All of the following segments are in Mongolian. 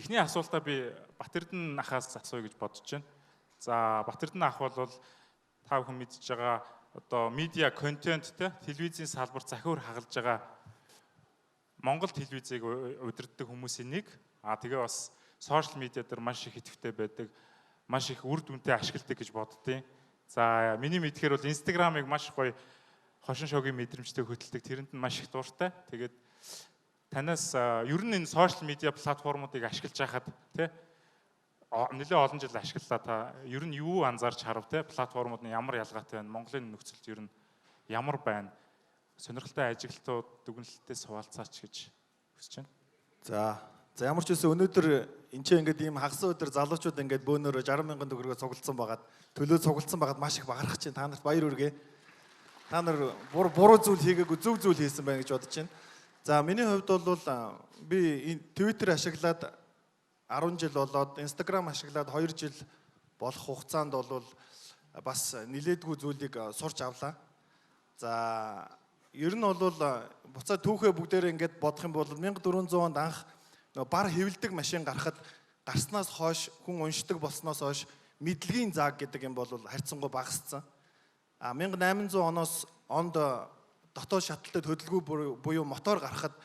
эхний асуултаа би Батэрдэн ахаас асууя гэж бодож байна. За Батэрдэн ах бол та бүхэн мэдж байгаа одоо медиа контент те телевизийн салбарт захиур хагалж байгаа Монгол телевизийг удирддаг хүмүүсийн нэг. Тэгээ бас сошиал медиа дээр маш их идэвхтэй байдаг, маш их үр дүнтэй ашигладаг гэж боддیں۔ За миний мэдхээр бол Instagram-ыг маш гоё хошин шогийн мэдрэмжтэй хөтэлдэг, тэрэнд нь маш их дуртай. Тэгээд танаас ер нь энэ сошиал медиа платформуудыг ашиглаж байхад тий нэлээд олон жил ашиглалаа та ер нь юу анзаарч харав те платформуд нь ямар ялгаатай байна, Монголын нөхцөлд ер нь ямар байна, сонирхолтой ажиглалтууд дүгнэлтээс хуваалцаач гэж хүсэж байна. За ямар ч үсэн өнөөдөр энэ ч ингээд ийм хагас өдөр залуучууд ингээд бөөнөрө 60,000 төгрөгөөр цуглдсан байгаад төлөө цуглдсан байгаад маш их багарах чинь та нарт баяр хүргэе. Та нар буруу зүйл хийгээгүй зөв зүйл хийсэн байна гэж бодож байна. За миний хувьд бол би Twitter ашиглаад 10 жил болоод Instagram ашиглаад 2 жил болох хугацаанд бол бас нилээдгүй зүйлийг сурч авлаа. За ер нь бол буцаа түүхээ бүгдээрээ ингээд бодох юм бол 1400 онд анх бар хэвлдэг машин гарахад гарснаас хойш хүн уншдаг болсноос хойш мэдлэгийн зааг гэдэг юм бол харьцангуй багассан. 1800 онд дотоод шаталтай хөдөлгөөн буюу мотор гарахад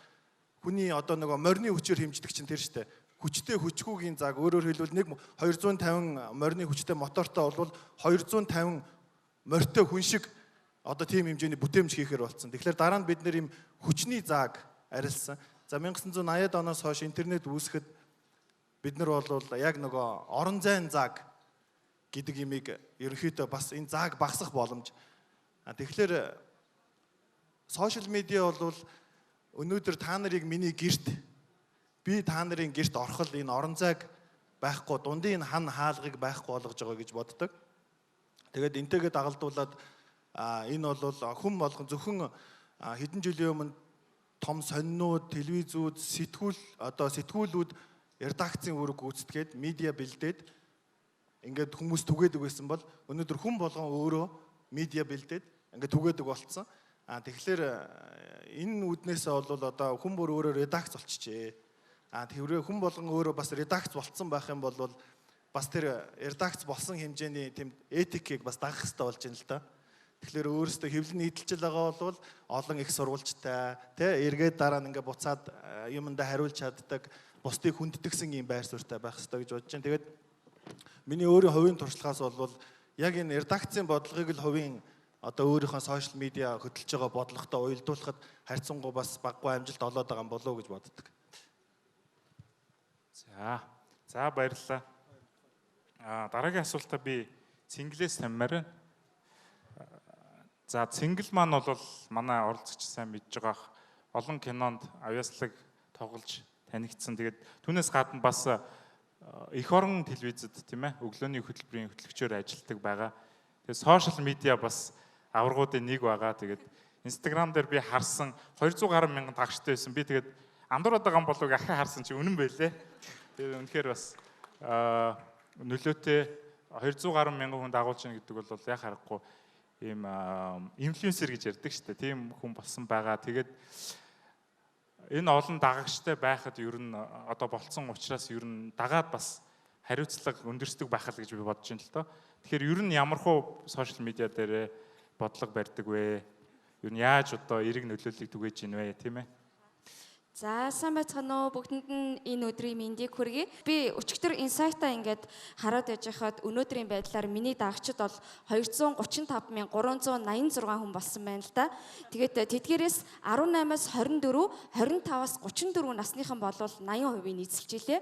хүний одоо нөгөө морины хүчээр хэмждэг чинь тэр штэ. Хүчтэй хүчгүүгийн зааг өөрөөр хэлбэл 250 морины хүчтэй мотортой бол 250 морьтой хүн шиг одоо тийм хэмжээний бүтээмж хийхээр болсон. Тэгэхээр дараа нь бид нэр ийм хүчний зааг арилсан. За 1980-ад оноос хойш интернет үүсгэхэд бид нар бол яг нөгөө орон зайн зааг гэдэг имийг ерөнхийдөө бас энэ зааг багасах боломж. Тэгэхээр сошиал медиа бол өнөөдөр та нарыг миний гэрт би та нарын гэрт орхол энэ орон зайг байхгүй дундын энэ хан хаалгыг байхгүй болгож байгаа гэж боддог. Тэгээд энтэйгээ дагалдуулаад энэ бол хүн болгон зөвхөн хэдэн жилийн өмнө том сонинууд, телевизүүд, сэтгүүлүүд редакцийн үүрэг гүйцэтгээд медиа бэлдээд ингээд хүмүүс түгээдэг байсан бол өнөөдөр хүн болгон өөрөө медиа бэлдээд ингээд түгээдэг болцсон. Тэгэхээр энэ үднээсээ бол одоо хүн бүр өөрөө редакц болчихжээ. Тэрвээ хүн болгон өөрөө бас редакц болцсон байх юм бол бас тэр редакц болсон хэмжээний тийм этикийг бас дагах хэрэгтэй болж байна л да. Тэгэхээр өөрөөсөө хэвлэн нийтэлж байгаа бол олон их сурвалжтай тий эргээд дараа нь ингээ буцаад юмдаа хариулж чаддаг, бусдыг хүндэтгсэн юм байр суурьтай байх хэрэгтэй гэж бодож байна. Тэгээд миний өөрийн хувийн туршлагаас бол яг энэ редакцийн бодлогыг л хувийн одоо өөрийнхөө сошиал медиа хөтлөж байгаа бодлоготой уялдуулахад харьцангуй бас баггүй амжилт олоод байгаа юм болов уу гэж боддог. За баярлалаа. Дараагийн асуултаа би Цэнгэлээс таммаар байна. За Цэнгэл маань бол манай оролцогч сайн мэдж байгаа олон кинонд авьяаслаг тоглож танигдсан. Тэгээд түүнээс гадна бас эх орон телевизэд тийм ээ өглөөний хөтөлбөрийн хөтлөгчөөр ажилладаг байгаа. Тэгээд сошиал медиа бас аваргуудын нэг байгаа. Тэгээд Instagram дээр би харсан 200 гаруй мянган дагагчтай байсан. Би тэгээд андуураад байгаа болов ахаа харсан чи үнэн байлээ. Тэгээд үнэхээр бас нөлөөтэй 200 гаруй мянган хүн дагуулж байна гэдэг бол яг харахгүй ийм инфлюенсер гэж ярьдаг шүү дээ. Тийм хүн болсон байгаа. Тэгээд энэ олон дагагчтай байхад ер нь одоо болцсон учраас ер нь дагаад бас хариуцлага өндөрсдөг байх л гэж би бодож байна л доо. Тэгэхээр ер нь ямархуу сошиал медиа дээр бодлого барьдаг вэ? Ер нь яаж одоо эрэг нөлөөллийг түгээж ийн вэ, тийм ээ? За сайн байцгаана уу бүгдэнд нь энэ өдрийн мэндийг хүргэе. Би өчигдөр инсайтаа ингээд хараад яж хахад өнөөдрийн байдлаар миний дагагчид бол 235,386 хүн болсон байна л да. Тэгээд тэдгээрээс 18-аас 24, 25-аас 34 насныхан болвол 80% нийцэлж илээ.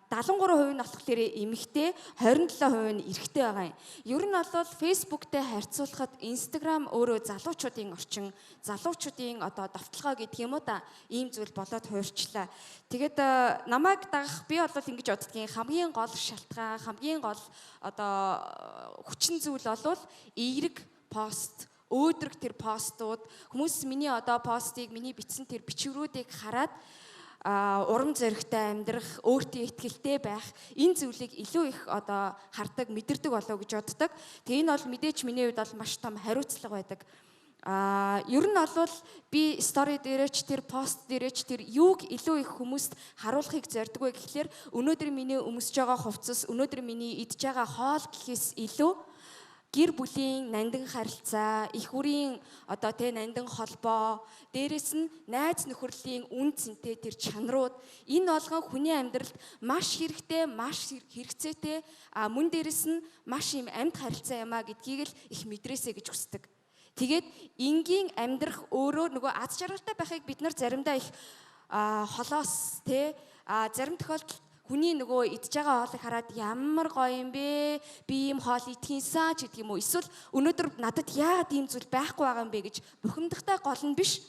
73% нь болохоор эмэгтэй, 27% нь эрэгтэй байгаа юм. Ер нь бол Facebook-тэй харьцуулахад Instagram өөрөө залуучуудын орчин, залуучуудын одоо довтлогоо гэдэг юм уу да, ийм зүйл болоод хуурчлаа. Тэгээд намайг дагах би бол ингэж боддгийн хамгийн гол шалтгаан, хамгийн гол одоо хүчин зүйл бол эерэг пост, өөдрөг тэр постууд, хүмүүс миний одоо постыг, миний бичсэн тэр бичвэрүүдийг хараад урам зоригтой амьдрах, өөртөө итгэлтэй байх энэ зүйлийг илүү их одоо хардаг, мэдэрдэг болов гэж боддог. Тэгээ энэ бол мэдээч миний хувьд бол маш том хариуцлага байдаг. Ер нь бол би стори дээрээч тэр пост дээрээч тэр юуг илүү их хүмүүст харуулахыг зорддог вэ гэхлээр өнөөдөр миний өмсөж байгаа хувцас, өнөөдөр миний идж байгаа хоол гэхээс илүү гэр бүлийн нандин харилцаа, их хүрийн одоо тэ нандин холбоо, дээрэс нь найз нөхөрлийн үн цэнтэй тэр чанарууд энэ болгон хүний амьдралд маш хэрэгтэй, маш хэрэгцээтэй мөн дээрэс нь маш юм амьд харилцаа юмаа гэдгийг л их мэдрээсэй гэж хүсдэг. Тэгээд энгийн амьдрах өөрөө нөгөө аз жаргалтай байхыг бид нар заримдаа их холоос тэ зарим тохиолдолд хүний нөгөө идж байгаа хоолыг хараад ямар гоё юм бэ? Би ийм хоол идэхийнсэн ч гэдэг юм уу? Эсвэл өнөөдөр надад яагаад ийм зүйл байхгүй байгаа юм бэ гэж бухимдахтай гол нь биш.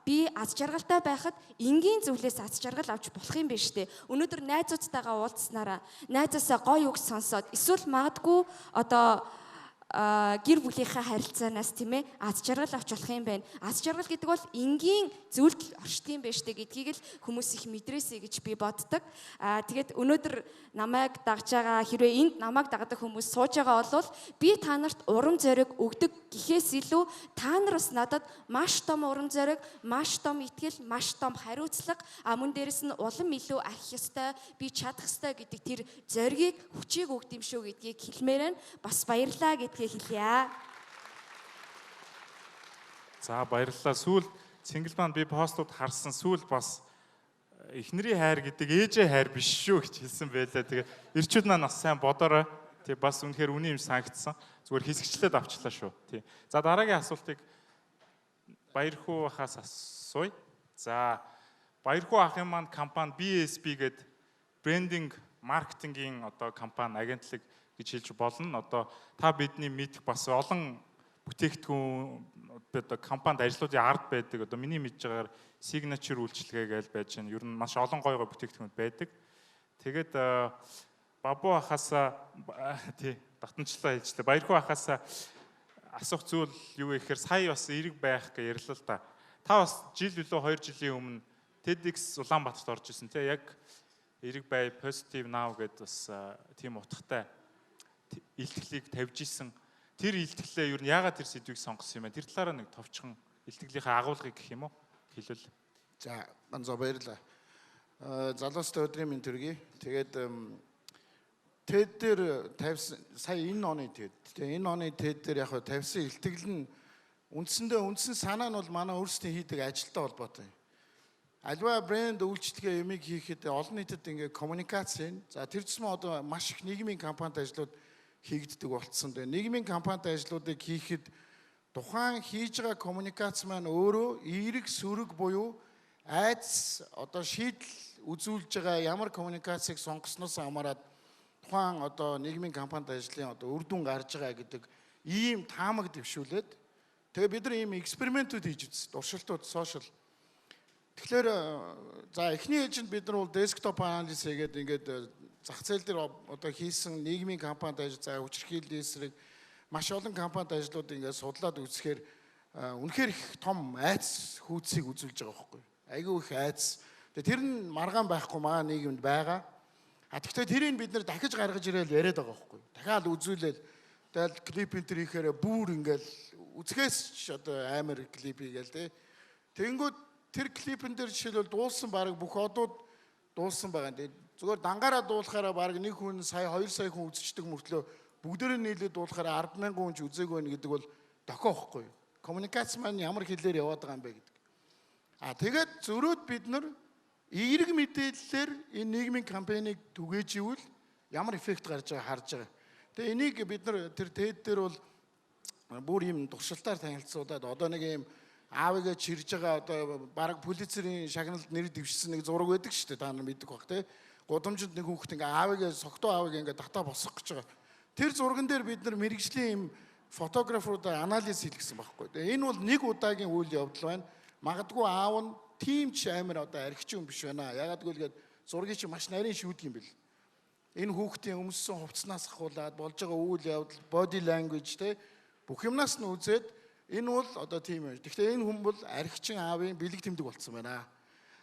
Би аз жаргалтай байхад энгийн зүйлээс аз жаргал авч болох юм биш үү? Өнөөдөр найзуудтайгаа уулзснараа найзаасаа гоё үг сонсоод эсвэл магадгүй одоо гэр бүлийнхаа харилцаанаас тийм ээ аз жаргал авч болох юм байна. Аз жаргал гэдэг бол энгийн зүйлд оршдог юм байна штэ гэдгийг л хүмүүс их мэдрээсэй гэж би боддог. Тэгээд өнөөдөр намайг дагж байгаа хэрвээ энд намайг дагдаг хүмүүс сууж байгаа бол би та нарт урам зориг өгдөг гэхээс илүү та нар бас надад маш том урам зориг, маш том итгэл, маш том хариуцлага мөн дээрэс нь улам илүү архих ёстой, би чадах ёстой гэдэг тэр зоригийг хүчийг өгд юм шүү гэдгийг хэлмээр байна. Бас баярлалаа гэдгийг хэлье. За баярлалаа. Сүүл Цингэл маань би постууд харсан сүүл бас эхнэрийн хайр гэдэг ээжээ хайр биш шүү гэж хэлсэн байлаа. Тэгээ ирчүүд маань бас сайн бодорой. Тэг бас үнэхээр үний юм санагдсан. Зүгээр хэсэгчлээд авчлаа шүү. Тий. За дараагийн асуултыг Баярхуу ахаас асууя. За Баярхуу ахын маань компани BSB гэдэг брендинг маркетингийн одоо компани агентлаг гэж хэлж болно. Одоо та бидний мэдих бас олон бүтээгдэхүүн одоо компанид ажлуудын ард байдаг. Одоо миний мэдж байгаагаар signature үйлчилгээ гэж байж байна. Ер нь маш олон гой бүтээгдэхүүн байдаг. Тэгээд Бабу ахаасаа тий татамжлаа хэлжлээ. Баярхуу ахаасаа асуух зүйл юу вэ гэхээр сая бас эрэг байх гэж ярьлаа л да. Та бас жил билүү 2 жилийн өмнө TEDx Улаанбаатарт орж исэн тий яг эрэг бай positive now гэдээ бас тийм утгатай илтгэлийг тавьж исэн. Тэр илтгэлээ юу яагаад тэр сэдвийг сонгосон юм бэ? Тэр талаараа нэг товчхон илтгэлийнхээ агуулгыг гэх юм уу хэлвэл. За ганцоо баярлаа. Залуустай өдрийн мэнд төргий. Тэгээд TED дээр тавьсан сая энэ оны TED. Тэгээ энэ оны TED дээр яг тавьсан илтгэл нь үндсэн санаа нь бол манай өөрсдийн хийдэг ажилтай холбоотой. Альва брэнд үйлчлэгээ юмыг хийхэд олон нийтэд ингээ коммуникац юм. За тэр ч юм одоо маш их нийгмийн компанид ажлууд хийгддэг болцсон. Тэгээ нийгмийн компанид ажлуудыг хийхэд тухайн хийж байгаа коммуникац маань өөрөө эерэг сүрэг буюу айц одоо шийдэл үзүүлж байгаа ямар коммуникацийг сонгосноос хамаарат тухайн одоо нийгмийн компанид ажлын одоо үр дүн гарч байгаа гэдэг ийм таамаг дэвшүүлээд тэгээ бид нар ийм экспериментүүд хийж үзсэн. Туршилтууд сошиал. Тэгэхээр за эхний ээлжинд бид нар бол десктоп анализ хийгээд ингээд зах зээл дээр одоо хийсэн нийгмийн компанид ажил за хүчирхийллийн эсрэг маш олон компанид ажлууд ингээд судлаад үзэхээр үнэхээр их том айц хүйцийг үзүүлж байгаа байхгүй. Айгүй их айц. Тэр нь маргаан байхгүй маа нийгэмд байгаа. Тэгэхдээ тэрийг бид нэр дахиж гаргаж ирээл яриад байгаа байхгүй. Дахиад үзүүлээл тэгэл клип энэ төр хийхээр бүр ингээл үзэхээс ч одоо амар клип хийгээл тий. Тэнгүүд тэр клипэн дээр жишээлбэл дуулсан баг бүх одууд дуулсан байгаа. Тэгээд зүгээр дангаараа дуулахаараа баг нэг хүн сая 2 сая хүн үзчихдэг мөртлөө бүгдээрээ нийлээд дуулахаараа 10,000 хүн ч үзээг байна гэдэг бол дохио ихгүй. Коммуникац маань ямар хэлээр яваад байгаа юм бэ гэдэг. Тэгээд зөрөөд бид нар эерэг мэдээллээр энэ нийгмийн кампаниг түгээж ивэл ямар эффект гарч байгааг харж байгаа. Тэгээ энийг бид нар тэр TED дээр бол бүр юм туршилтаар танилцуулаад одоо нэг юм аавыгаа чирж байгаа одоо баг полицийн шагналд нэр дэвшсэн нэг зураг байдаг шүү дээ. Та нар мэддэг баг тий. Гудамжинд нэг хүүхэд ингээ аавыгаа согтуу аавыгаа ингээ татаа босгох гэж байгаа. Тэр зурган дээр бид нар мэрэгжлийн юм фотографуудаа анализ хийлгэсэн байхгүй. Тэгээ энэ бол нэг удаагийн үйл явдал байна. Магадгүй аав нь тийм ч амар одоо архич юм биш байна. Ягаад гэвэл зургийг чи маш нарийн шүүдэг юм бэл. Энэ хүүхдийн өмссөн хувцснаас ахуулаад болж байгаа үйл явдал, body language те бүх юмнаас нь үзээд энэ бол одоо тийм юм. Гэхдээ энэ хүн бол архичин аавын бэлэг тэмдэг болцсон байна.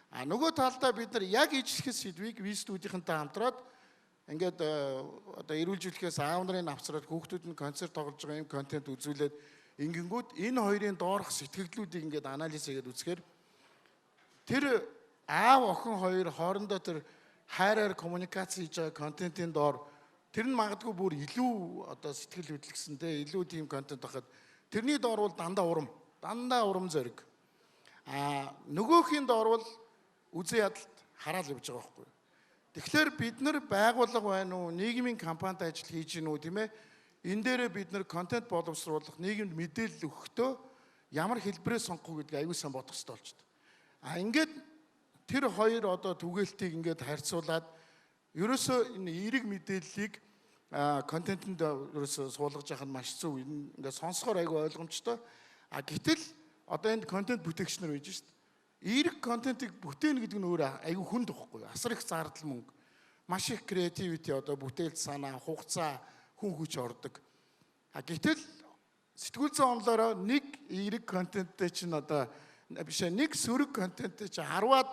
Нөгөө талдаа бид нар яг ижлэхээс сэдвийг вистүүдийнхэнтэй хамтраад ингээд одоо эрүүлжүүлэхээс аав нарын авцраад хүүхдүүд нь концерт тоглож байгаа юм контент үзүүлээд Ингэнгүүт энэ хоёрын доорх сэтгэлдлүүдийг ингээд анализ хийгээд үзэхээр тэр аав охин хоёр хоорондоо тэр хайраар коммуникац хийж байгаа контентын доор тэр нь магадгүй бүр илүү одоо сэтгэл хөдлөсөнтэй илүү тийм контент байхад тэрний доор бол дандаа урам зориг. Нөгөөхийн доор бол үзэн ядалт хараал явж байгаа байхгүй. Тэгэхээр бид нар байгууллага байна уу, нийгмийн компанид ажил хийж гинүү тийм ээ. Энэ дээрээ бид нар контент боловсруулах, нийгэмд мэдээлэл өгөхдөө ямар хэлбэрээ сонгох гэдгийг аюул сан бодох хэрэгтэй болж байна. Ингээд тэр хоёр одоо түгээлтийг ингээд харьцуулаад ерөөсөө энэ эерэг мэдээллийг контентэнд ерөөсөө суулгаж явах нь маш зөв. Ингээд сонсохоор аюул ойлгомжтой. Гэтэл одоо энд контент бүтээгчнэр байж шít. Эерэг контентыг бүтээнэ гэдэг нь өөр аюул хүнд байхгүй. Асар их зардал мөнгө. Маш их креативити одоо бүтээл санаа, хугацаа, хүн хүч ордог. Гэтэл сэтгүүл зүйн онлоороо нэг эерэг контенттэй чинь одоо биш нэг сөрөг контенттэй чинь 10-аад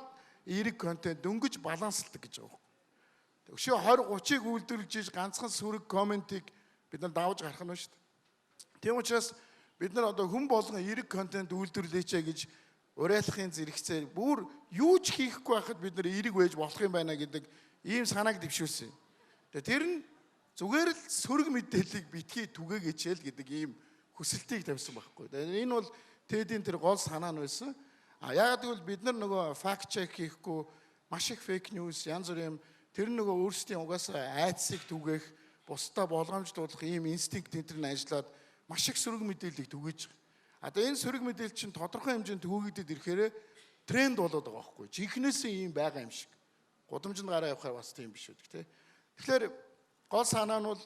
эерэг контент дөнгөж балансалдаг гэж байгаа. Өшөө 20-30-ыг үйлдвэрлэж иж ганцхан сөрөг комментиг бид нар давж гарах нь шүү дээ. Тийм учраас бид нар одоо хүн болгон эерэг контент үйлдвэрлэеч гэж уриалахын зэрэгцээр бүр юу ч хийхгүй байхад бид нар эерэг байж болох юм байна гэдэг ийм санааг дэвшүүлсэн. Тэр нь зүгээр л сөрөг мэдээллийг битгий түгээгээч л гэдэг ийм хүсэлтийг тавьсан байхгүй. Энэ бол TED-ийн тэр гол санаа нь байсан. Яагаад гэвэл бид нар нөгөө факт чек хийхгүй маш их фейк ньюс янз бүрийн тэр нөгөө өөрсдийн угаасаа айдсыг түгээх, бусдаа болгоомжлуулах ийм инстинкт энэ нь ажиллаад маш их сөрөг мэдээллийг түгээж байгаа. Одоо энэ сөрөг мэдээлэл чинь тодорхой хэмжээнд түгээгдэд ирэхээр тренд болоод байгаа байхгүй. Жинхнээсээ ийм байгаа юм шиг. Гудамжинд гараа явахаар бас тийм биш үү, тэ. Тэгэхээр гол санаа нь бол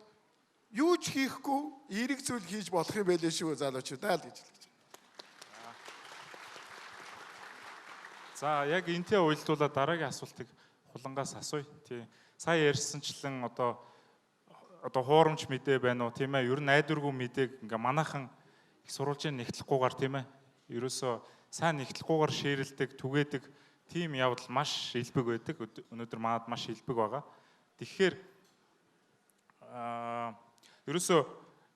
юу ч хийхгүй эерэг зүйл хийж болох юм байлээ шүү залуучуудаа л гэж хэлж байна. За яг энтэй уялдуулаад дараагийн асуултыг хулангаас асууя. Тий. Сая ярьсанчлан одоо хуурамч мэдээ байна уу тийм ээ? Ер нь найдваргүй мэдээг ингээ манайхан их сурвалжийн нэгтлэхгүйгээр тийм ээ. Ерөөсөө сайн нэгтлэхгүйгээр шеэрлдэг, түгээдэг тийм явдал маш илбэг байдаг. Өнөөдөр манад маш илбэг байгаа. Тэгэхээр ерөөсөө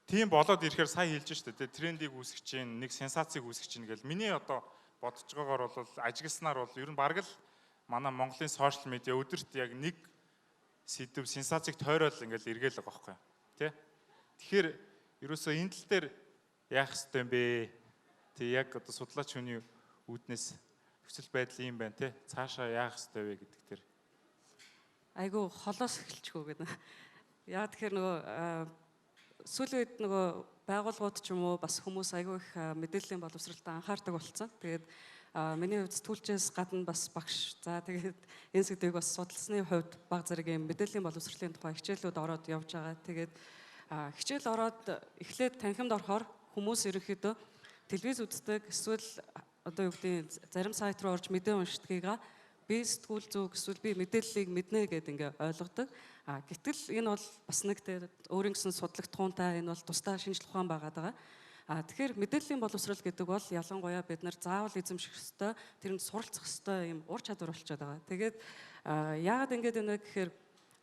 тийм болоод ирэхээр сая хэлж штэ тэ трендийг үүсгэж чинь нэг сенсацийг үүсгэж чинь гэл миний одоо бодож байгаагаар бол ажигласнаар бол ер нь бараг л манай Монголын сошиал медиа өдөрт яг нэг сэдв сенсацийг тойрол ингээл эргээл байгаа байхгүй тий. Тэгэхээр ерөөсөө энэ тал дээр яах ёстой юм бэ? Тэг яг одоо судлаач хүний үүднээс нөхцөл байдал юм байна тий. Цаашаа яах ёстой вэ гэдэг дээр. Айгу холоос эхэлчихгүй гэдэг. Яа тэгэхээр нөгөө сүүлийн үед нөгөө байгууллагууд ч юм уу бас хүмүүс айгүй их мэдээллийн боловсролтой анхаардаг болсон. Тэгээд миний хувьд сэтгүүлчээс гадна бас багш. За тэгээд энэ сэдвийг бас судалсны хувьд баг зэргийн мэдээллийн боловсролын тухай хичээлүүд ороод явж байгаа. Тэгээд хичээл ороод эхлээд танхимд орохоор хүмүүс ерөнхийдөө телевиз үздэг эсвэл одоо юу гэдэг зарим сайт руу орж мэдээ уншдагыгаа би сэтгүүл зүг эсвэл би мэдээллийг мэднэ гэдэг ингээ ойлгодог. Гэтэл энэ бол бас нэг өөрийн гэсэн судлагдхуунтай энэ бол тусдаа шинжлэх ухаан байгаад байгаа. Тэгэхээр мэдээллийн боловсрол гэдэг бол ялангуяа бид нар заавал эзэмших ёстой, тэрэнд суралцах ёстой юм ур чадвар болчиход байгаа. Тэгээд яагаад ингэж байна гэхээр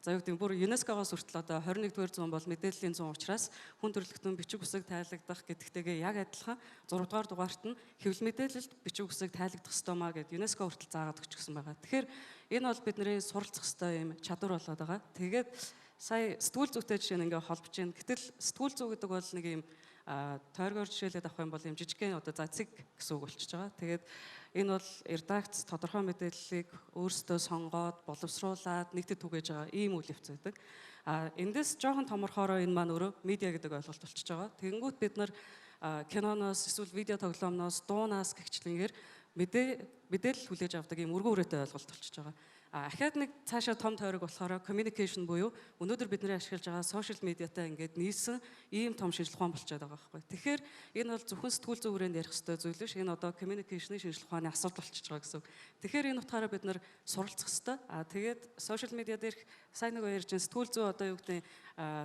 за юу гэдэг бүр ЮНЕСКО-гоос хүртэл одоо 21-р зуун бол мэдээллийн зуун учраас хүн төрөлхтөн бичиг үсэг тайлагдах гэдэгтэйгээ яг адилхан 6-р дугаарт нь хэвлэл мэдээлэлд бичиг үсэг тайлагдах ёстой маа гэд ЮНЕСКО хүртэл заагаад өгчихсөн байгаа. Тэгэхээр энэ бол бидний суралцах ёстой юм чадвар болоод байгаа. Тэгээд сая сэтгүүл зүйтэй жишээ нь ингээ холбож байна. Гэтэл сэтгүүл зүй гэдэг бол нэг юм тойргоор жишээлээд авах юм бол юм жижигхэн одоо за цэг гэсэн үг болчихж байгаа. Тэгээд энэ бол редакц тодорхой мэдээллийг өөрсдөө сонгоод боловсруулад нэгтэд түгээж байгаа ийм үйл явц байдаг. Эндээс жоохон томорхороо энэ маань өөрөө медиа гэдэг ойлголт болчихж байгаа. Тэгэнгүүт бид нар киноноос эсвэл видео тоглоомноос дуунаас гихчлэнгээр мэдээлэл хүлээж авдаг ийм өргөн үрээтэй ойлголт болчихж байгаа. Ахаад нэг цаашаа том тойрог болохоор communication буюу өнөөдөр бидний ашиглаж байгаа social медиатай ингээд нийлсэн ийм том шинжлэх ухаан болчиход байгаа байхгүй. Тэгэхээр энэ бол зөвхөн сэтгүүл зүйн хүрээнд ярих ёстой зүйл биш. Энэ одоо communication-ийн шинжлэх ухааны асуудал болчихж байгаа гэсэн үг. Тэгэхээр энэ утгаараа бид нар суралцах ёстой. Тэгээд social media дээрх сайн нэг ярьж сэтгүүл зүй одоо юу гэдэг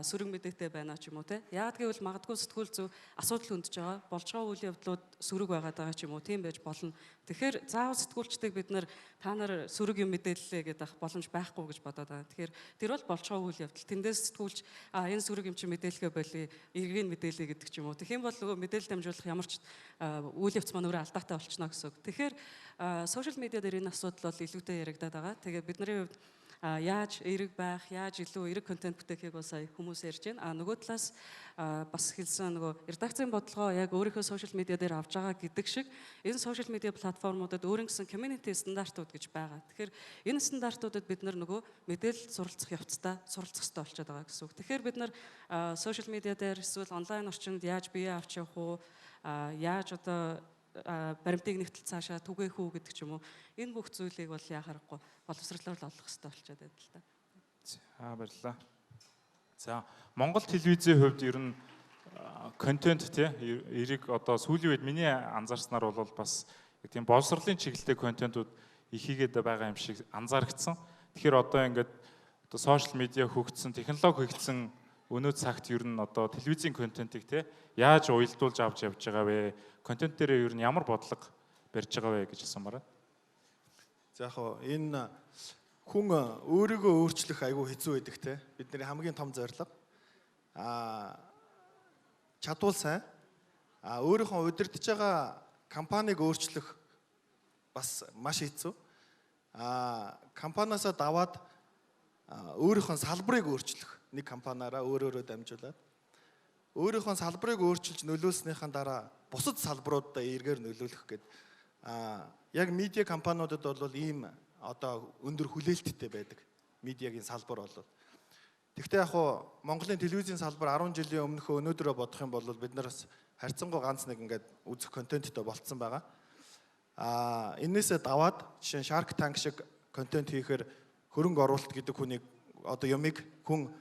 сөрөг мэдээтэй байна ч юм уу те. Яагаад гэвэл магадгүй сэтгүүл зүй асуудал хөндөж байгаа. Болж байгаа үйл явдлууд сөрөг байгаад байгаа ч юм уу тийм байж болно. Тэгэхээр заавал сэтгүүлчдийг бид нар та нар сөрөг юм мэдээлэл мэдээлээ гэдэг боломж байхгүй гэж бодоод байна. Тэгэхээр тэр бол болж байгаа үйл явдал. Тэндээс сэтгүүлч энэ сүрэг юм чи мэдээлэлгээ болиё, эргийн мэдээлэл гэдэг ч юм уу. Тэгэх юм бол нөгөө мэдээлэл дамжуулах ямар ч үйл явц маань өөрөө алдаатай болчихно гэсэн үг. Тэгэхээр сошиал медиа дээр энэ асуудал бол илүүтэй яригадаад байгаа. Тэгээд бидний хувьд яаж эерэг байх, яаж илүү эерэг контент бүтээхийг бол сая хүмүүс ярьж байна. Нөгөө талаас бас хэлсэн нөгөө редакцийн бодлогоо яг өөрийнхөө сошиал медиа дээр авч байгаа гэдэг шиг энэ сошиал медиа платформудад өөрийн гэсэн community стандартууд гэж байгаа. Тэгэхээр энэ стандартуудад бид нөгөө мэдээлэл суралцах явцдаа суралцах хэрэгтэй болчиход байгаа гэсэн үг. Тэгэхээр бид сошиал медиа дээр эсвэл онлайн орчинд яаж бие авч явах уу, яаж одоо баримтыг нэгтэл цаашаа түгээх үү гэдэг ч юм уу. Энэ бүх зүйлийг бол яхахгүй боловсруулалт олох хэрэгтэй болчиход байна л та. За баярлалаа. За Монгол телевизийн хувьд ер нь контент тий эрэг одоо сүүлийн үед миний анзаарснаар бол бас яг тийм боловсролын чиглэлтэй контентууд ихийгээд байгаа юм шиг анзаарэгдсэн. Тэгэхээр одоо ингээд одоо сошиал медиа хөгжсөн, технологи хөгжсөн өнөө цагт ер нь одоо телевизийн контентыг тий яаж уялдуулж авч явж байгаа вэ? Контент дээр ер нь ямар бодлого барьж байгаа вэ гэж асуумаар байна. За яг энэ хүн өөрийгөө өөрчлөх айгүй хэцүү байдаг те. Бидний хамгийн том зорилго чадвал сайн өөрийнхөө удирдах байгаа компанийг өөрчлөх бас маш хэцүү. Компаниасаа даваад өөрийнхөө салбарыг өөрчлөх нэг компаниараа өөрөөрөө дамжуулаад өөрийнхөө салбарыг өөрчилж нөлөөлснийхэн дараа бусад салбаруудаа эргээр нөлөөлөх гэдэг яг медиа компаниудад бол ийм одоо өндөр хүлээлттэй байдаг медиагийн салбар бол. Тэгвэл яг Монголын телевизийн салбар 10 жилийн өмнөхөө өнөөдрөө бодох юм бол бид нар бас харьцангуй ганц нэг ингээд үзэх контенттой болцсон байгаа. Энээсээ даваад жишээ нь Shark Tank шиг контент хийхээр хөрөнгө оруулалт гэдэг хүнийг одоо юмыг хүн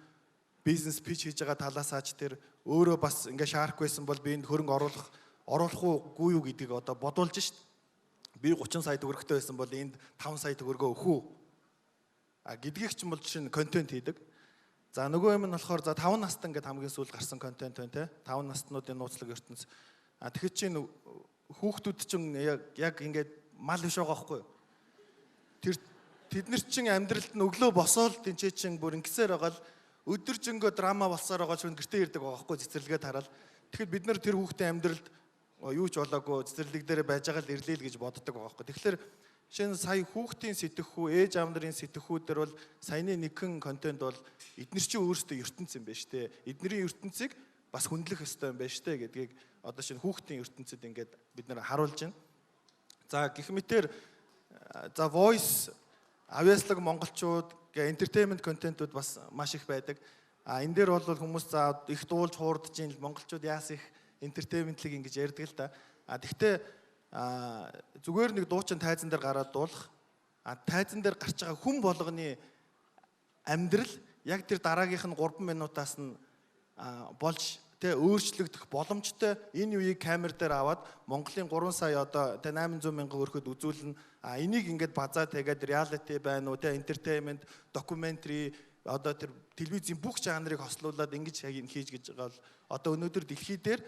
бизнес пич хийж байгаа талаасаач тэр өөрөө бас ингээ Shark байсан бол би энд хөрөнгө оруулах уугүй юу гэдгийг одоо бодуулж шít. Би 30 сая төгрөгтэй байсан бол энд 5 сая төгрөгөө өгөх үү? Гэдгийг ч юм бол жишээ нь контент хийдэг. За нөгөө юм нь болохоор за 5 настай ингээд хамгийн сүүл гарсан контент байна те. 5 настнуудын нууцлаг ертөнц. Тэгэхээр чинь хүүхдүүд чинь яг ингээд мал биш байгаа байхгүй юу? Тэд нар чинь амьдралд нь өглөө босоод тэнцээ чинь бүр ингэсээр байгаа л өдөржингөө драма болсоор байгаа ч гэртээ ирдэг байгаа байхгүй цэцэрлэгээ тараад. Тэгэхээр бид нар тэр хүүхдийн амьдралд юу ч болоогүй цэцэрлэг дээр байж байгаа л ирлээ л гэж боддог байгаа байхгүй. Тэгэхээр шинэ сая хүүхдийн сэтгэхүй, ээж аав нарын сэтгэхүй дээр бол саяны нэгэн контент бол эдгээр чинь өөрсдөө ертөнц юм байна штэ. Эднэрийн ертөнцийг бас хүндлэх ёстой юм байна штэ гэдгийг одоо шинэ хүүхдийн ертөнцид ингээд бид нар харуулж байна. За гэх мэтэр за voice авьяаслаг монголчууд гэ entertainment контентууд бас маш их байдаг. Энэ дээр бол хүмүүс за их дуулж хуурдж ийн монголчууд яас их entertainment-ыг ингэж ярьдаг л да. Тэгвэл зүгээр нэг дуучин тайзан дээр гараад дуулах. Тайзан дээр гарч байгаа хүн болгоны амьдрал яг тэр дараагийнх нь 3 минутаас нь болж өөрчлөгдөх боломжтой энэ үеийг камер дээр аваад Монголын 3 сая одоо 800 мянган өрхөд үзүүлнэ. Энийг ингээд базаа тэгээд reality байна уу, entertainment, documentary одоо тэр телевизийн бүх жанрыг хослуулад ингэж хийж гэж байгаа бол одоо өнөөдөр дэлхий дээр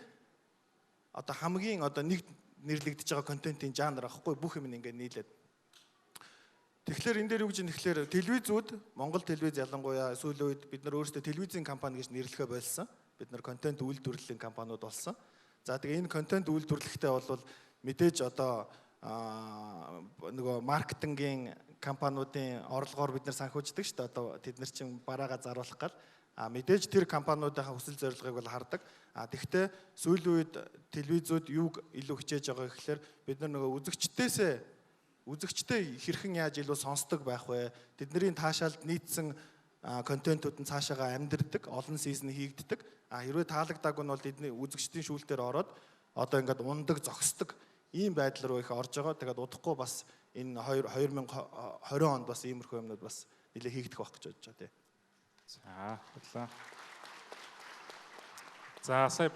одоо хамгийн одоо нэг нэрлэгдэж байгаа контентын жанр ахгүй бүх юм ингээд нийлээд. Тэгэхээр энэ дээр юу гэж юм тэгэхээр телевизүүд Монгол телевиз ялангуяа сүүлийн үед бид нар өөрсдөө телевизийн компани гэж нэрлэхэ болсон. Бид нар контент үйлдвэрлэлийн компаниуд болсон. За тэгээ энэ контент үйлдвэрлэхтэй бол мэдээж одоо нөгөө маркетингийн компаниудын орлогоор бид нар санхүүждэг шүү дээ. Одоо тэд нар чинь бараагаа заруулах гал мэдээж тэр компаниудынхаа хүсэл зорилгыг бол хардаг. Тэгвэл сүүлийн үед телевизүүд юуг илүү хичээж байгаа гэхээр бид нар нөгөө үзэгчтэй хэрхэн яаж илүү сонсдог байх вэ? Тэдний таашаалд нийцсэн контентууд нь цаашаага амьдрдаг, олон сизон хийгддэг. Хэрвээ таалагдаагүй нь бол тэдний үзэгчдийн шүүлтээр ороод одоо ингээд ундаг, зогсдог ийм байдал руу их орж байгаа. Тэгээд удахгүй бас энэ 2020 онд бас иймэрхүү юмнууд бас нэлээ хийгдэх байх гэж бодож байгаа тий. За баярлалаа. За сая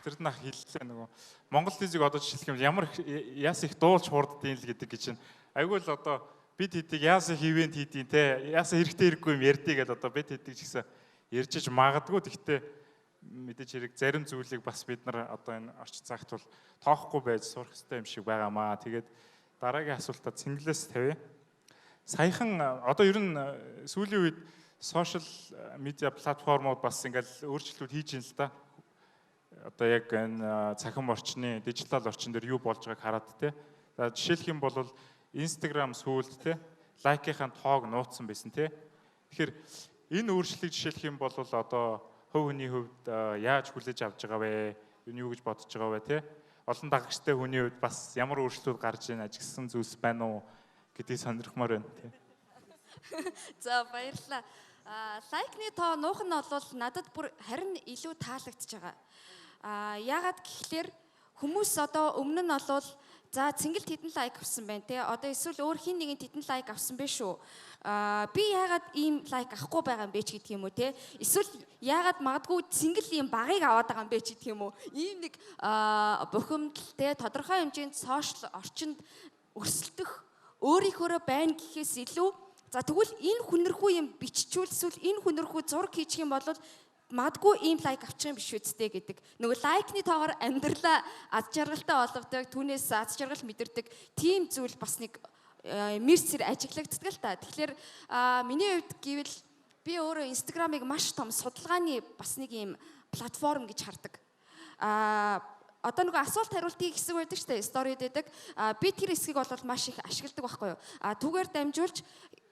тэрнах хэллээ нөгөө Монгол телевизийг одоо жишээлх юм ямар яас их дуулж хуурддیں л гэдэг чинь айгүй л одоо бид хэдийг яас их ивент хийдیں те яас хэрэгтэй хэрэггүй юм ярьдیں гэдээ одоо бид хэдийг ч гэсэн ярьж иж магадгүй тэгтээ мэдээж хэрэг зарим зүйлийг бас бид нар одоо энэ орчин цагт бол тоохгүй байж сурах хэрэгтэй юм шиг байгаамаа. Тэгээд дараагийн асуултад цэнгэлээс тавья. саяхан одоо ер нь сүүлийн үед сошиал медиа платформуд бас ингээл өөрчлөлтүүд хийж ин л да. Одоо яг энэ цахим орчны дижитал орчин дээр юу болж байгааг хараад те. За жишээлх юм бол Instagram сүүлд те лайкийн тоог нууцсан байсан те. Тэгэхээр энэ өөрчлөлтийг жишээлх юм бол одоо хувь хүний хувьд яаж хүлээж авч байгаа вэ? Юу гэж бодож байгаа вэ те? Олон дагагчтай хүний хувьд бас ямар өөрчлөлтүүд гарч ийн ажигласан зүйлс байна уу гэдгийг сонирхмоор байна те. За баярлалаа. Лайкны тоо нуух нь бол надад бүр харин илүү таалагдж байгаа. Яагаад гэхлээр хүмүүс одоо өмнө нь бол за цэнгэлт хэдэн лайк авсан байна те. Одоо эсвэл өөр хин нэгэн хэдэн лайк авсан бэ шүү. Би яагаад ийм лайк авахгүй байгаа юм бэ ч гэдэг юм уу те. Эсвэл яагаад магадгүй цэнгэл ийм багыг аваад байгаа юм бэ ч гэдэг юм уу. Ийм нэг бухимдал те тодорхой хэмжээнд сошиал орчинд өрсөлдөх өөрийнхөө байна гэхээс илүү за тэгвэл энэ хүнэрхүү юм биччихвэл энэ хүнэрхүү зураг хийчих юм бол магадгүй ийм лайк авчих юм биш үсттэй гэдэг. Нөгөө лайкны тоогоор амьдралаа аз жаргалтай болгодог, түүнээс аз жаргал мэдэрдэг тийм зүйл бас нэг мэрсэр ажиглагддаг л та. Тэгэхээр миний хувьд гэвэл би өөрөө Instagram-ыг маш том судалгааны бас нэг ийм платформ гэж хардаг. Одоо нөгөө асуулт хариултын хэсэг байдаг шүү дээ, сторид байдаг. Би тэр хэсгийг бол маш их ашигладаг байхгүй юу. Түүгээр дамжуулж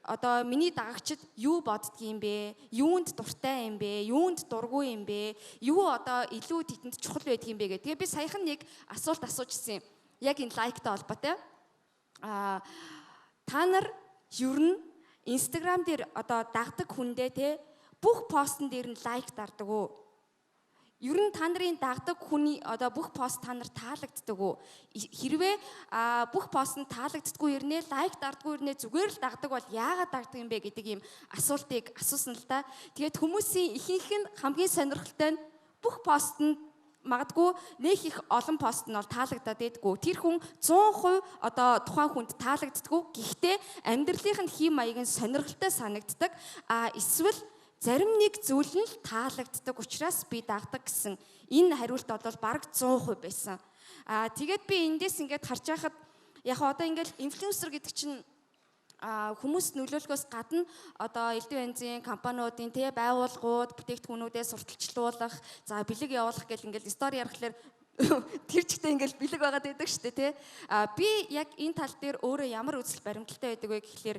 одоо миний дагагчид юу боддгийм бэ? Юунд дуртай юм бэ? Юунд дургүй юм бэ? Юу одоо илүү тэдэнд чухал байдгийм бэ гэх. Тэгээ би саяхан нэг асуулт асуужсэн юм. Яг энэ лайктай холбоотой. Та нар ер нь Instagram дээр одоо дагдаг хүндээ те бүх постн дээр нь лайк дардаг уу? Ер нь та нарын дагдаг хүний одоо бүх пост та нарт таалагддаг уу? Хэрвээ бүх пост нь таалагддаггүй ирнэ, лайк дардаггүй ирнэ, зүгээр л дагдаг бол яагаад дагдаг юм бэ гэдэг ийм асуултыг асуусан л та. Тэгээд хүмүүсийн ихэнх нь хамгийн сонирхолтой нь бүх пост нь магадгүй нэг их олон пост нь бол таалагдаад байдгүй. Тэр хүн 100% одоо тухайн хүнд таалагддаггүй. Гэхдээ амьдралынх нь хэм маяг нь сонирхолтой санагддаг. Эсвэл зарим нэг зүйл нь таалагддаг учраас би дагдаг гэсэн энэ хариулт бол бараг 100% байсан. Тэгээд би эндээс ингээд харж байхад яг одоо ингээд инфлюенсер гэдэг чинь хүмүүс нөлөөлөхөөс гадна одоо элдв бензин компаниудын те байгууллагууд бүтээгдэхүүнүүдээ сурталчлуулах, за бэлэг явуулах гэл ингээд стори ярихлаар тэр чигтээ ингээл бэлэг байгаад байдаг шүү дээ тий. Би яг энэ тал дээр өөрөө ямар үзэл баримталтай байдаг вэ гэхлээр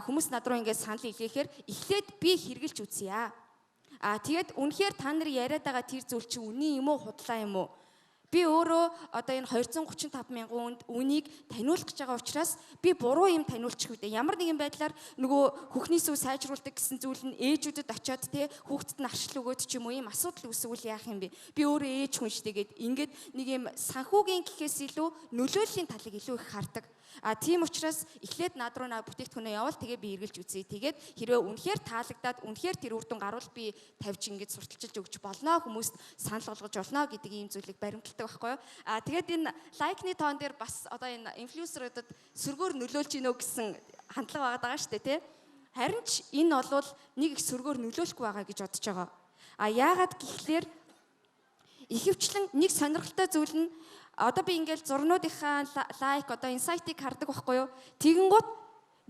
хүмүүс над руу ингээд санал илгээхээр эхлээд би хэрэгжилж үзье. Тэгээд үнэхээр та нар яриад байгаа тэр зүйл чинь үний юм уу худлаа юм уу? Би өөрөө одоо энэ 235 мянган хүнд үнийг таниулах гэж байгаа учраас би буруу юм таниулчих үү. Ямар нэгэн байдлаар нөгөө хүүхний сүв сайжруулдаг гэсэн зүйл нь ээжүүдэд очиод те хүүхдэд нь арчил өгөөд ч юм уу ийм асуудал үүсвэл яах юм бэ? Би өөрөө ээж хүн штэгээд ингээд нэг юм санхүүгийн гэхээс илүү нөлөөллийн талыг илүү их хардаг. Тийм учраас эхлээд над руу бүтээгдэхүүнээ явуул тэгээ би эргэлж үзье. Тэгээд хэрвээ үнэхээр таалагдаад үнэхээр тэр үр дүн гарвал би тавьж ингэж сурталчилж өгч болно. Хүмүүст санал болгож болно гэдэг ийм зүйлийг баримталдаг байхгүй юу? Тэгээд энэ лайкны тоон дээр бас одоо энэ инфлюенсеруудад сөргөөр нөлөөлж гинөө гэсэн хандлага байгаа шүү дээ тий. Харин ч энэ бол нэг их сөргөөр нөлөөлөхгүй байгаа гэж бодож байгаа. Яагаад гэхлээр ихэвчлэн нэг сонирхолтой зүйл нь одоо би ингээл зурнуудынхаа лайк одоо инсайтыг хардаг байхгүй юу? Тэгэнгუთ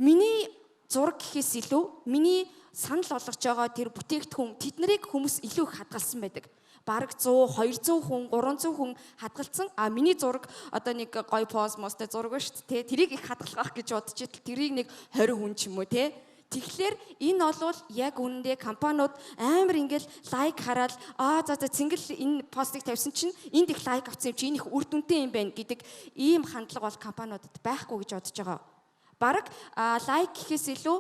миний зураг гэхээс илүү миний санал болгож байгаа тэр бүтээгдэхүүн тэднийг хүмүүс илүү их хадгалсан байдаг. Бараг 100, 200 хүн, 300 хүн хадгалсан. Миний зураг одоо нэг гоё поз мостой зураг ба шүү дээ. Тэрийг их хадгалах гэж бодож итэл тэрийг нэг 20 хүн ч юм уу те. Тэгэхээр энэ бол яг үнэндээ компаниуд амар ингээл лайк хараад за цэнгэл энэ постыг тавьсан чинь энд их лайк авсан юм чи энэ их үр дүнтэй юм байна гэдэг ийм хандлага бол компаниудад байхгүй гэж бодож байгаа. Бараг лайк гэхээс илүү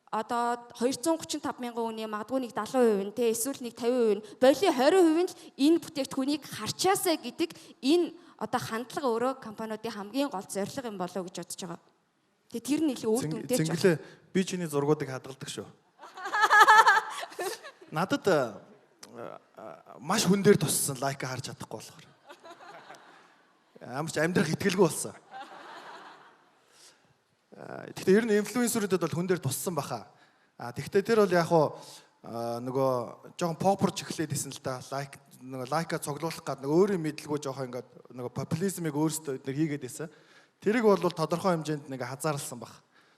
одоо 235 мянган хүний магадгүй нэг 70% нь те эсвэл нэг 50% нь боли 20% нь л энэ бүтээгдэхүүнийг харчаасаа гэдэг энэ одоо хандлага өөрөө компаниудын хамгийн гол зорилго юм болоо гэж бодож байгаа. Тэгээ тэр нь илүү үр дүнтэй ч. Цэнгэлээ би чиний зургуудыг хадгалдаг шүү. Надад маш хүн дээр туссан лайк харж чадахгүй болохоор. Амарч амьдрах итгэлгүй болсон. Гэхдээ ер нь инфлюенсерүүдэд бол хүн дээр туссан баха. Тэгвэл тэр бол яг хуу нөгөө жоохон попорч эхлээд исэн л да. Лайк нөгөө лайка цуглуулах гад нөгөө өөрийн мэдлгүй жоохон ингээд нөгөө популизмыг өөрсдөө эдгээр хийгээд исэн. Тэрийг бол тодорхой хэмжээнд нэг хазаарлсан баг.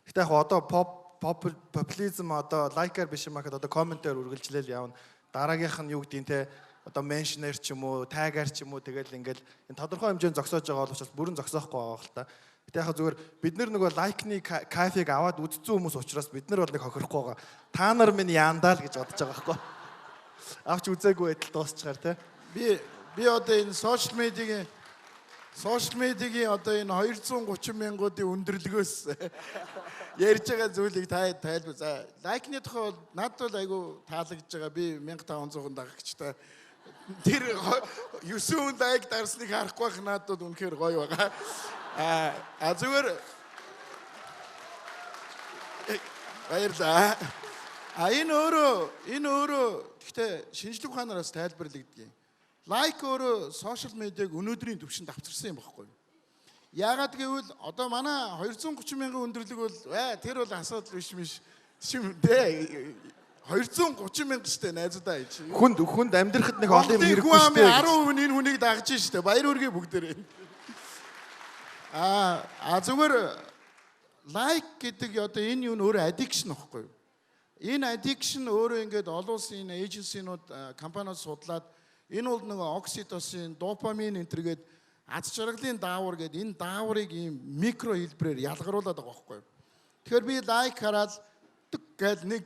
Гэтэ яг одоо популизм одоо лайкаар биш юм ахад одоо комментээр үргэлжлээл явна. Дараагийнх нь юу гэдгийг те одоо меншнер ч юм уу, тайгаар ч юм уу тэгэл ингээл энэ тодорхой хэмжээнд зогсоож байгаа бол учраас бүрэн зогсоохгүй байгаа хэл та. Гэтэ яг зүгээр бид нөгөө лайкны кайфыг аваад үдцсэн хүмүүс учраас бид нар бол нэг хохирохгүй байгаа. Та нар минь яандаа л гэж бодож байгаа байхгүй. Авч үзээгүй байтал дуусчихаар те. Би одоо энэ сошиал медиагийн одоо энэ 230 мянгуудын өндөрлгөөс ярьж байгаа зүйлийг тайлбар. За лайкны тухай бол надад бол айгүй таалагдж байгаа. Би 1500 дагагчтай тэр 9 лайк дарсныг харахгүй байх надад үнэхээр гоё байгаа. Зүгээр баярлаа. Энэ өөрөө гэхдээ шинжлэх ухаанараас тайлбарлагдгийг. Лайк өөрөө сошиал медиаг өнөөдрийн түвшинд авчирсан юм баггүй. Яагаад гэвэл одоо манай 230 мянган өндөрлөг бол тэр бол асуудал биш дээ. 230 мянга штэ найзуудаа ич. Хүнд амьдрахад нэг олон юм хэрэггүй штэ. 10% нь энэ хүнийг дагж штэ. Баяр үргээ бүгдээрээ. Зүгээр лайк гэдэг одоо энэ юу нөр addiction واخгүй. Энэ addiction өөрөө ингээд олон улсын эйженсинууд компаниуд судлаад энэ бол нэг окситоцин, допамин энтергээд аз жаргалын даавар гэдэг энэ дааврыг ийм микро хэлбэрээр ялгаруулад байгаа байхгүй. Тэгэхээр би лайк хараад гэл нэг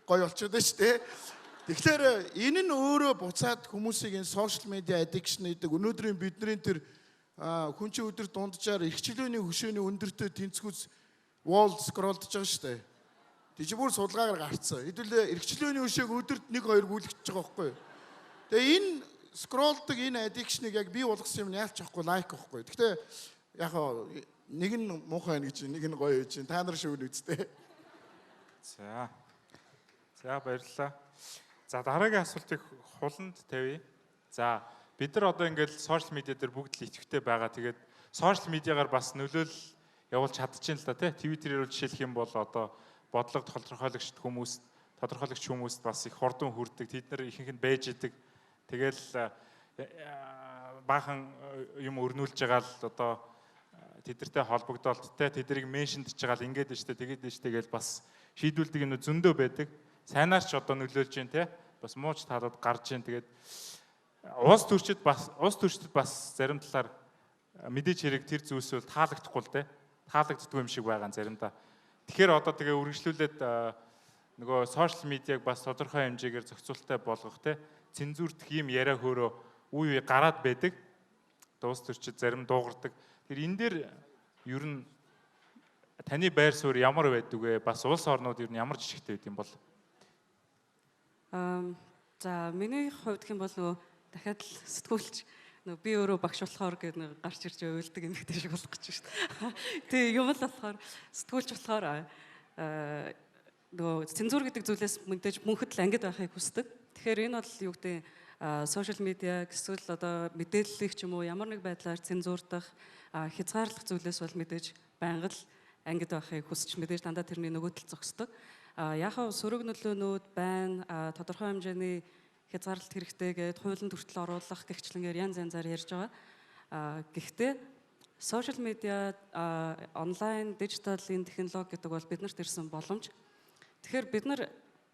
гоё болчиход байна шүү дээ. Тэгэхээр энэ нь өөрөө буцаад хүмүүсийг энэ сошиал медиа addiction гэдэг өнөөдрийн бидний тэр хүн чинь өдөр дунджаар эрхчлөөний хөшөөний өндөртөө тэнцвүүц wall scrollдож байгаа шүү дээ. Тэг чи бүр судалгаагаар гарцсан. Хэдүүлээ эрхчлөөний хөшөөг өдөрт 1-2 гүйлгэж байгаа байхгүй. Тэгээ энэ скролдог энэ addiction-ыг яг бий болгосон юм яалч авахгүй лайк авахгүй. Гэхдээ яг нэг нь муухай байна гэж нэг нь гоё гэж та нар шүүн үсттэй. За баярлалаа. За дараагийн асуултыг хуланд тавья. За бид нар одоо ингээл сошиал медиа дээр бүгд л идэвхтэй байгаа. Тэгээд сошиал медиагаар бас нөлөөлөл явуулж чадчихээн л да тий. Твиттерээр жишээлх юм бол одоо бодлого тодорхойлогч хүмүүст бас их хурдан хүрдэг. Тэд нар ихэнх нь байж идэг. Тэгэл баахан юм өрнүүлж байгаа л одоо тэдэртэй холбогдоод тэднийг меншндж байгаа л ингээд штэ тэгээд штэ гэж бас шийдүүлдэг юм зөндөө байдаг. Сайнаар ч одоо нөлөөлж जैन те бас мууч талууд гарч जैन. Тэгээд уус төрчид бас зарим талаар мэдээж хэрэг тэр зүйлс бол таалагдахгүй л те таалагддгүй юм шиг байгаа заримдаа. Тэгэхээр одоо тэгээ үргэлжлүүлээд нөгөө сошиал медиаг бас тодорхой хэмжээгээр зохицуулалттай болгох те цензурдах юм яриа хөөрөө үе гараад байдаг. Дуус төрчид зарим дуугардаг. Тэр энэ дээр ер нь таны байр суурь ямар байдаг вэ? Бас улс орнууд ер нь ямар жишгтэй байд юм бол? За миний хувьд гэх юм бол нөгөө дахиад л сэтгүүлч нөгөө би өөрөө багш болохоор гэдэг нэг гарч ирж уйлдаг юм гэдэг шиг болох гэж шүү дээ. Тэгээ юм л болохоор сэтгүүлч болохоор нөгөө цензур гэдэг зүйлээс мэдээж мөнхөд л ангид байхыг хүсдэг. Тэгэхээр энэ бол юу гэдэг сошиал медиа эсвэл одоо мэдээллийг ч юм уу ямар нэг байдлаар цензурдах, хязгаарлах зүйлээс бол мэдээж байнга л ангид байхыг хүсч мэдээж дандаа тэрний нөгөө тал зогсдог. Яг нь сөрөг нөлөөнүүд байна, тодорхой хэмжээний хязгаарлалт хэрэгтэй гэдэг хуулийн төртөл оруулах гихчлэнгээр янз янзаар ярьж байгаа. Гэхдээ сошиал медиа, онлайн, дижиталын технологи гэдэг бол биднэрт ирсэн боломж. Тэгэхээр бид нар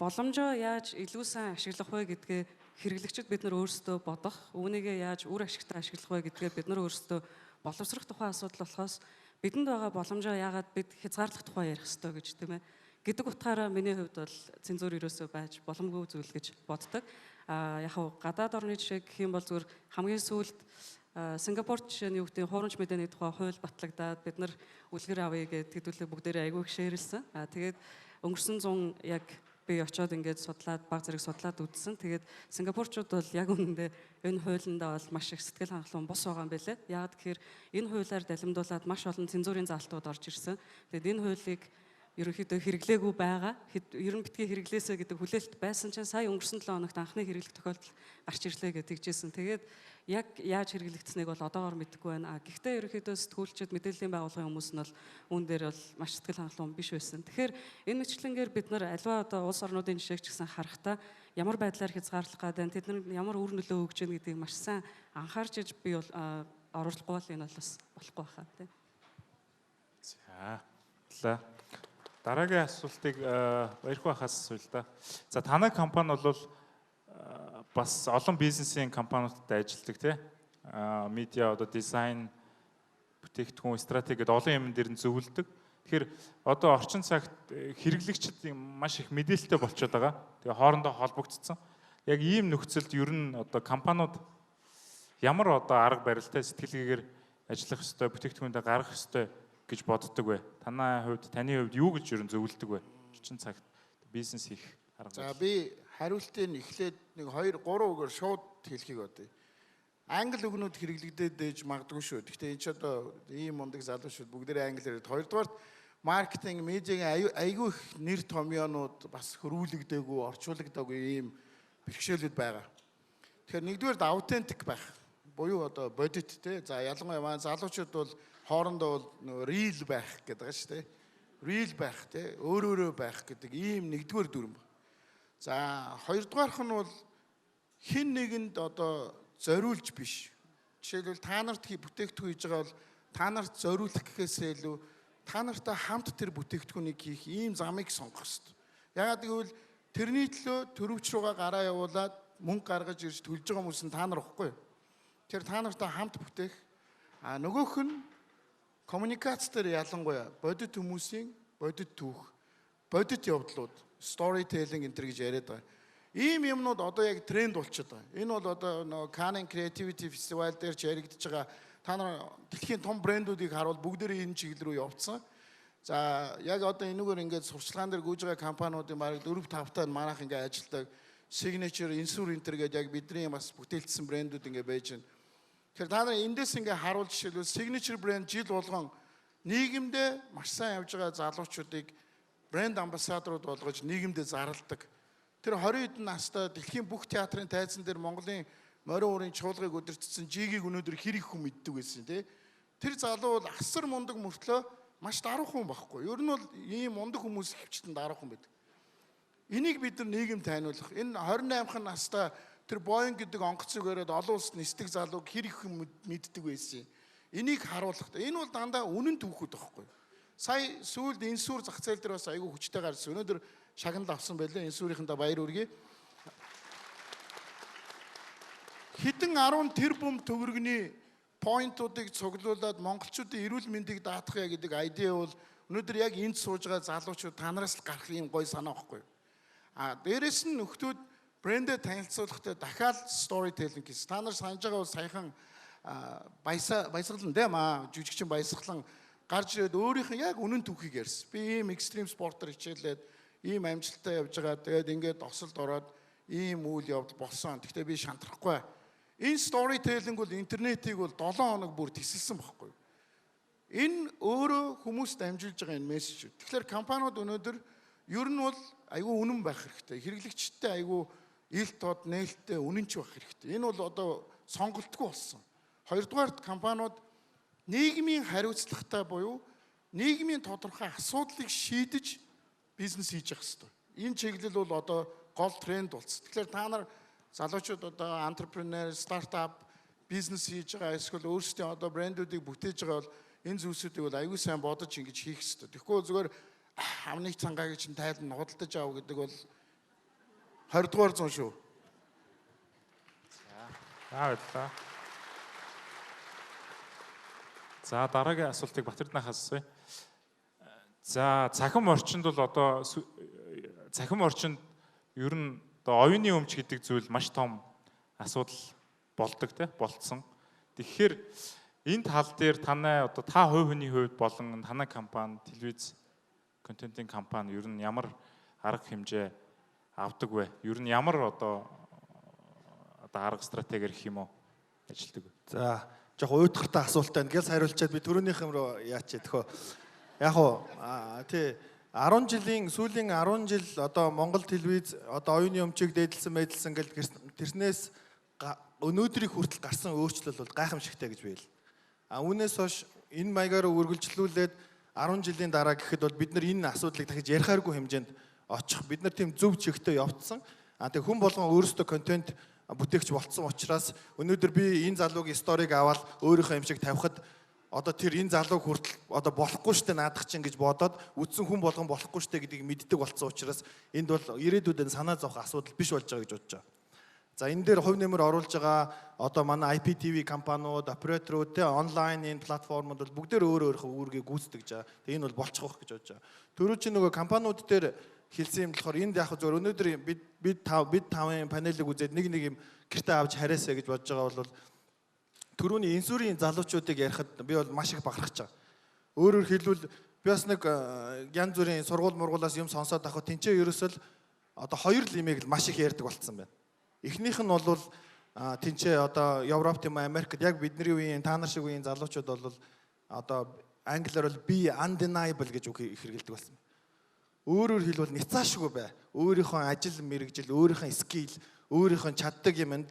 боломжоо яаж илүү сайн ашиглах вэ гэдгээ хэрэглэгчид бид нар өөрсдөө бодох, үүнийгээ яаж үр ашигтай ашиглах вэ гэдгээ бид нар өөрсдөө боловсрох тухай асуудал болохоос бидэнд байгаа боломжоо яагаад бид хязгаарлах тухай ярих ёстой гэж тийм ээ. Гэдэг утгаараа миний хувьд бол цензур ерөөсөө байж боломгүй зүйл гэж боддог. Яг нь гадаад орны жишээ гэх юм бол зүгээр хамгийн сүүлд Сингапурт жишээ нь юу гэдэг хуурамч мэдээний тухай хууль батлагдаад бид нар үлгэр авъя гэдэг хэдүүлээ бүгдээрээ айгүй их шеэрлсэн. Тэгээд өнгөрсөн 100 яг би очиод ингээд судлаад баг зэрэг судлаад үзсэн. Тэгээд сингапурчууд бол яг үнэндээ энэ хуулиндаа бол маш их сэтгэл хангалуун бус байгаа юм байлээ. Яагаад гэхээр энэ хуулиар далимдуулаад маш олон цензурын заалтууд орж ирсэн. Тэгээд энэ хуулийг ерөнхийдөө хэрэглээгүй байгаа. Ер нь битгий хэрэглээсэ гэдэг хүлээлт байсан чинь сая өнгөрсөн 7 хоногт анхны хэрэглэх тохиолдол гарч ирлээ гэж тэгжсэн. Тэгээд яг яаж хэрэглэгдсэнийг бол одоогоор мэдэхгүй байна. Гэхдээ ерөнхийдөө сэтгүүлчид мэдээллийн байгууллагын хүмүүс нь бол үүн дээр бол маш сэтгэл хангалуун биш байсан. Тэгэхээр энэ мэтчлэнгээр бид нар аливаа одоо улс орнуудын жишээг ч гэсэн харахтаа ямар байдлаар хязгаарлах гэдэг тэд нар ямар үр нөлөө өгч яах гэдгийг маш сайн анхаарч иж би бол оруулахгүй бол энэ бол бас болохгүй байхаа тийм. За. Дараагийн асуултыг Баярхуу ахаас асууя л да. За танай компани бол бас олон бизнесийн компаниудтай ажилладаг тий. Медиа одоо дизайн, бүтээгдэхүүн, стратеги гэдэг олон юм дээр нь зөвлөдөг. Тэгэхээр одоо орчин цагт хэрэглэгчид маш их мэдээлэлтэй болчиход байгаа. Тэгээ хоорондоо холбогдсон. Яг ийм нөхцөлд ер нь одоо компаниуд ямар одоо арга барилтай сэтгэлгээгээр ажиллах ёстой, бүтээгдэхүүндээ гаргах ёстой гэж боддог вэ? Таны хувьд юу гэж ер нь зөвлөдөг вэ? Орчин цагт бизнес хийх арга барил. За би хариултыг эхлээд нэг 2 3 үгээр шууд хэлхийг бодъё. Англи үгнүүд хэрэглэгдээд ээж магадгүй шүү. Гэхдээ энэ ч одоо ийм мундаг залуучууд бүгдээрээ англиар яриад. Хоёрдугаарт маркетинг, медиагийн айгүй их нэр томьёонууд бас хөрвүүлэгдээгүй, орчуулагдаагүй ийм бэрхшээлүүд байгаа. Тэгэхээр нэгдүгээр аутентик байх. Буюу одоо бодит те. За ялангуяа манай залуучууд бол хоорондоо бол real байх гэдэг байгаа шүү дээ. Real байх те. Өөрөө байх гэдэг ийм нэгдүгээр дүрм. За хоёрдугаарх нь бол хин нэгэнд одоо зориулж биш. Жишээлбэл та нарт бүтээгдэхүүн хийж байгаа бол та нарт зориулах гэхээсээ илүү та нартай хамт тэр бүтээгдэхүүнийг хийх ийм замыг сонгох хэрэгтэй. Яагаад гэвэл тэрний төлөө төрөвч рүүгээ гараа явуулаад мөнгө гаргаж ирж төлж байгаа хүмүүс нь та нар ихгүй. Тэр та нартай хамт бүтээх. Нөгөөх нь коммуникац дээр ялангуяа бодит хүмүүсийн бодит түүх, бодит явдлууд, storytelling энэ төр гэж яриад байгаа. Ийм юмнууд одоо яг тренд болчиход байгаа. Энэ бол одоо Cannes Creativity Festival дээр ч яригдж байгаа. Та нар дэлхийн том брэндүүдийг харуул бүгдээрээ энэ чиглэл рүү явцсан. За яг одоо энэгээр ингээд сурчлагаан дээр гүйж байгаа компаниудын бараг 4-5 таа манайх ингээд ажилдаг. Signature, Insure Inter гэдэг яг бидний бас бүтээлчсэн брэндүүд ингээд байж байна. Тэгэхээр та нар эндээс ингээд харуул жишээлбэл Signature брэнд жил болгон нийгэмдээ маш сайн явж байгаа залуучуудыг брэнд амбассадорууд болгож нийгэмдээ зарладаг. Тэр 20 хэдэн настай дэлхийн бүх театрын тайзан дээр Монголын морин уурын чуулгыг удирдсан жигийг өнөөдөр хэр их хүн мэддэг байсан тий. Тэр залуу бол асар мундаг мөртлөө маш даруухан байхгүй. Ер нь бол ийм мундаг хүмүүс хөвчтөн даруухан байдаг. Энийг бид нар нийгэм таниулах. Энэ 28хан настай тэр Боинг гэдэг онгоцыг өрөөд олон улсад нисдэг залууг хэр их хүн мэддэг байсан. Энийг харуулах. Энэ бол дандаа үнэн түүхүүд байхгүй. Сая сүүлд Инсүр зах зээл дээр бас айгүй хүчтэй гарсан. Өнөөдөр шагнал авсан байлаа. Инсүрийнхэнтэй баяр хүргэе. Хэдэн 10 тэрбум төгрөгийн поинтуудыг цуглуулад монголчуудын эрүүл мэндийг даатгах гэдэг айдиа бол өнөөдөр яг энд сууж байгаа залуучууд танараас л гарах юм гой санаа байхгүй. Дээрэс нь нөхдүүд брендээ танилцуулахдаа дахиад storytelling гэсэн. Та нар санаж байгаа бол саяхан баясгалан дээ маа жүжигчин баясгалан гарч ирээд өөрийнх нь яг үнэн түүхийг ярьсан. Би ийм экстрим спортоор хичээлээд ийм амжилттай явж байгаа. Тэгээд ингээд осолд ороод ийм үйл явдал болсон. Гэхдээ би шантрахгүй. Энэ storytelling бол интернетийг бол 7 хоног бүр тесэлсэн байхгүй. Энэ өөрөө хүмүүст амжилж байгаа энэ мессеж. Тэгэхээр компаниуд өнөөдөр ер нь бол айгүй үнэн байх хэрэгтэй. Хэрэглэгчтэй айгүй ил тод нээлттэй үнэнч байх хэрэгтэй. Энэ бол одоо сонголтгүй болсон. Хоёрдугаарт компаниуд нийгмийн хариуцлагатай буюу нийгмийн тодорхой асуудлыг шийдэж бизнес хийж явах хэрэгтэй. Энэ чиглэл бол одоо гол тренд болсон. Тэгэхээр та нар залуучууд одоо entrepreneur, startup бизнес хийж байгаа эсвэл өөрсдийн одоо брэндүүдийг бүтээж байгаа бол энэ зүйлсүүдийг бол аюул сайн бодож ингэж хийх хэрэгтэй. Тэгэхгүй зүгээр амны цангааг чинь тайлан худалдаж аав гэдэг бол 20 дугаар зуун шүү. Баярлалаа. За дараагийн асуултыг Батэрднахаас асууя. За цахим орчинд бол одоо цахим орчинд ер нь одоо оюуны өмч гэдэг зүйл маш том асуудал болдог те болцсон. Тэгэхээр энэ тал дээр танай одоо та хувь хүний хувьд болон танай компани, телевиз контентын компани ер нь ямар арга хэмжээ авдаг вэ? Ер нь ямар одоо арга стратегиэр гэх юм уу ажилладаг вэ? За жоох уйдгартай асуултаа ингээл хариулчаад би түрүүнийхэн рүү яач тэгэхөө. Яг уу тий 10 жилийн сүүлийн 10 жил одоо Монгол телевиз одоо оюуны өмчийг дээдлсэн мэдлсэн гэл тэрнээс өнөөдрийг хүртэл гарсан өөрчлөл бол гайхамшигтай гэж байл. Үүнээс хойш энэ маягаар үргэлжлүүлээд 10 жилийн дараа гэхэд бол бид нар энэ асуудлыг дахиж ярихааргүй хэмжээнд очих. Бид нар тийм зөв чигтээ явцсан. Тэг хүн болгон өөрөөсөө контент бүтээгч болцсон учраас өнөөдөр би энэ залуугийн сториг аваад өөрийнхөө юм шиг тавихад одоо тэр энэ залууг хүртэл одоо болохгүй штэ наадах чинь гэж бодоод үдсэн хүн болгон болохгүй штэ гэдгийг мэддэг болсон учраас энд бол ирээдүйд санаа зовох асуудал биш болж байгаа гэж бодож байгаа. За энэ дээр хувь нэмэр оруулж байгаа одоо манай IPTV компаниуд, операторууд те онлайн энэ платформуд бол бүгдээр өөр үүргийг гүйцэтгэж байгаа. Тэгээ энэ бол болчих واخ гэж бодож байгаа. Төрөө чи нөгөө компаниуд дээр хэлсэн юм болохоор энд яг зөв өнөөдөр бид тавын панелыг үзээд нэг юм гэртээ авч хараасаа гэж бодож байгаа бол түрүүний инсүрийн залуучуудыг ярихад би бол маш их бахархаж байгаа. Өөрөөр хэлбэл би бас нэг янз бүрийн сургууль мургуулаас юм сонсоод авах тэнцээ ерөөсөл одоо хоёр лимийг л маш их ярьдаг болцсон байна. Эхнийх нь бол тэнцээ одоо Европт юм Америкт яг бидний үеийн та нар шиг үеийн залуучууд бол одоо англиар бол be undeniable гэж үг хэрэгэлдэг болсон. Өөрөөр хэлбэл няцаашгүй бай. Өөрийнхөө ажил мэргэжил, өөрийнхөө скил, өөрийнхөө чаддаг юмд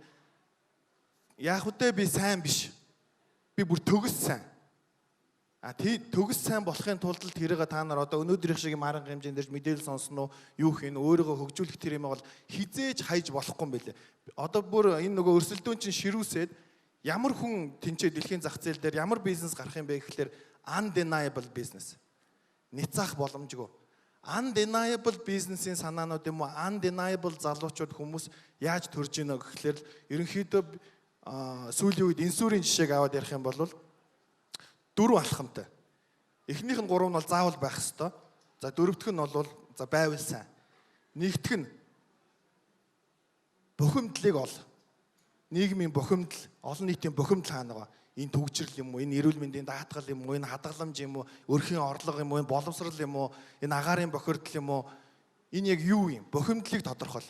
яг үдэ би сайн биш. Би бүр төгс сайн. Төгс сайн болохын тулд л тэрийг та нар одоо өнөөдрийнх шиг юм арга хэмжээнд дэрж мэдээлэл сонсно юу хийн өөрийгөө хөгжүүлэх тэр юм бол хизээж хайж болохгүй юм байлээ. Одоо бүр энэ нөгөө өрсөлдөөн чинь ширүүсээд ямар хүн тэнцээ дэлхийн зах зээл дээр ямар бизнес гарах юм бэ гэхэлэр undeniable business. Няцаах боломжгүй. Undeniable бизнесийн санаанууд юм уу undeniable залуучууд хүмүүс яаж төрж ийнө гэхэлэр ерөнхийдөө сүүлийн үед инсүрийн жишээг аваад ярих юм бол 4 алхамтай. Эхнийх нь 3 нь бол заавал байх ёстой. За дөрөвдөх нь бол за байвал сайн. Нэгдүгээр нь бухимдлыг ол. Нийгмийн бухимдал, олон нийтийн бухимдал хаана байгаа? Энэ төгжрөл юм уу? Энэ эрүүл мэндийн даатгал юм уу? Энэ хадгаламж юм уу? Өрхийн орлого юм уу? Энэ боловсрал юм уу? Энэ агаарын бохирдол юм уу? Энэ яг юу юм? Бухимдлыг тодорхойл.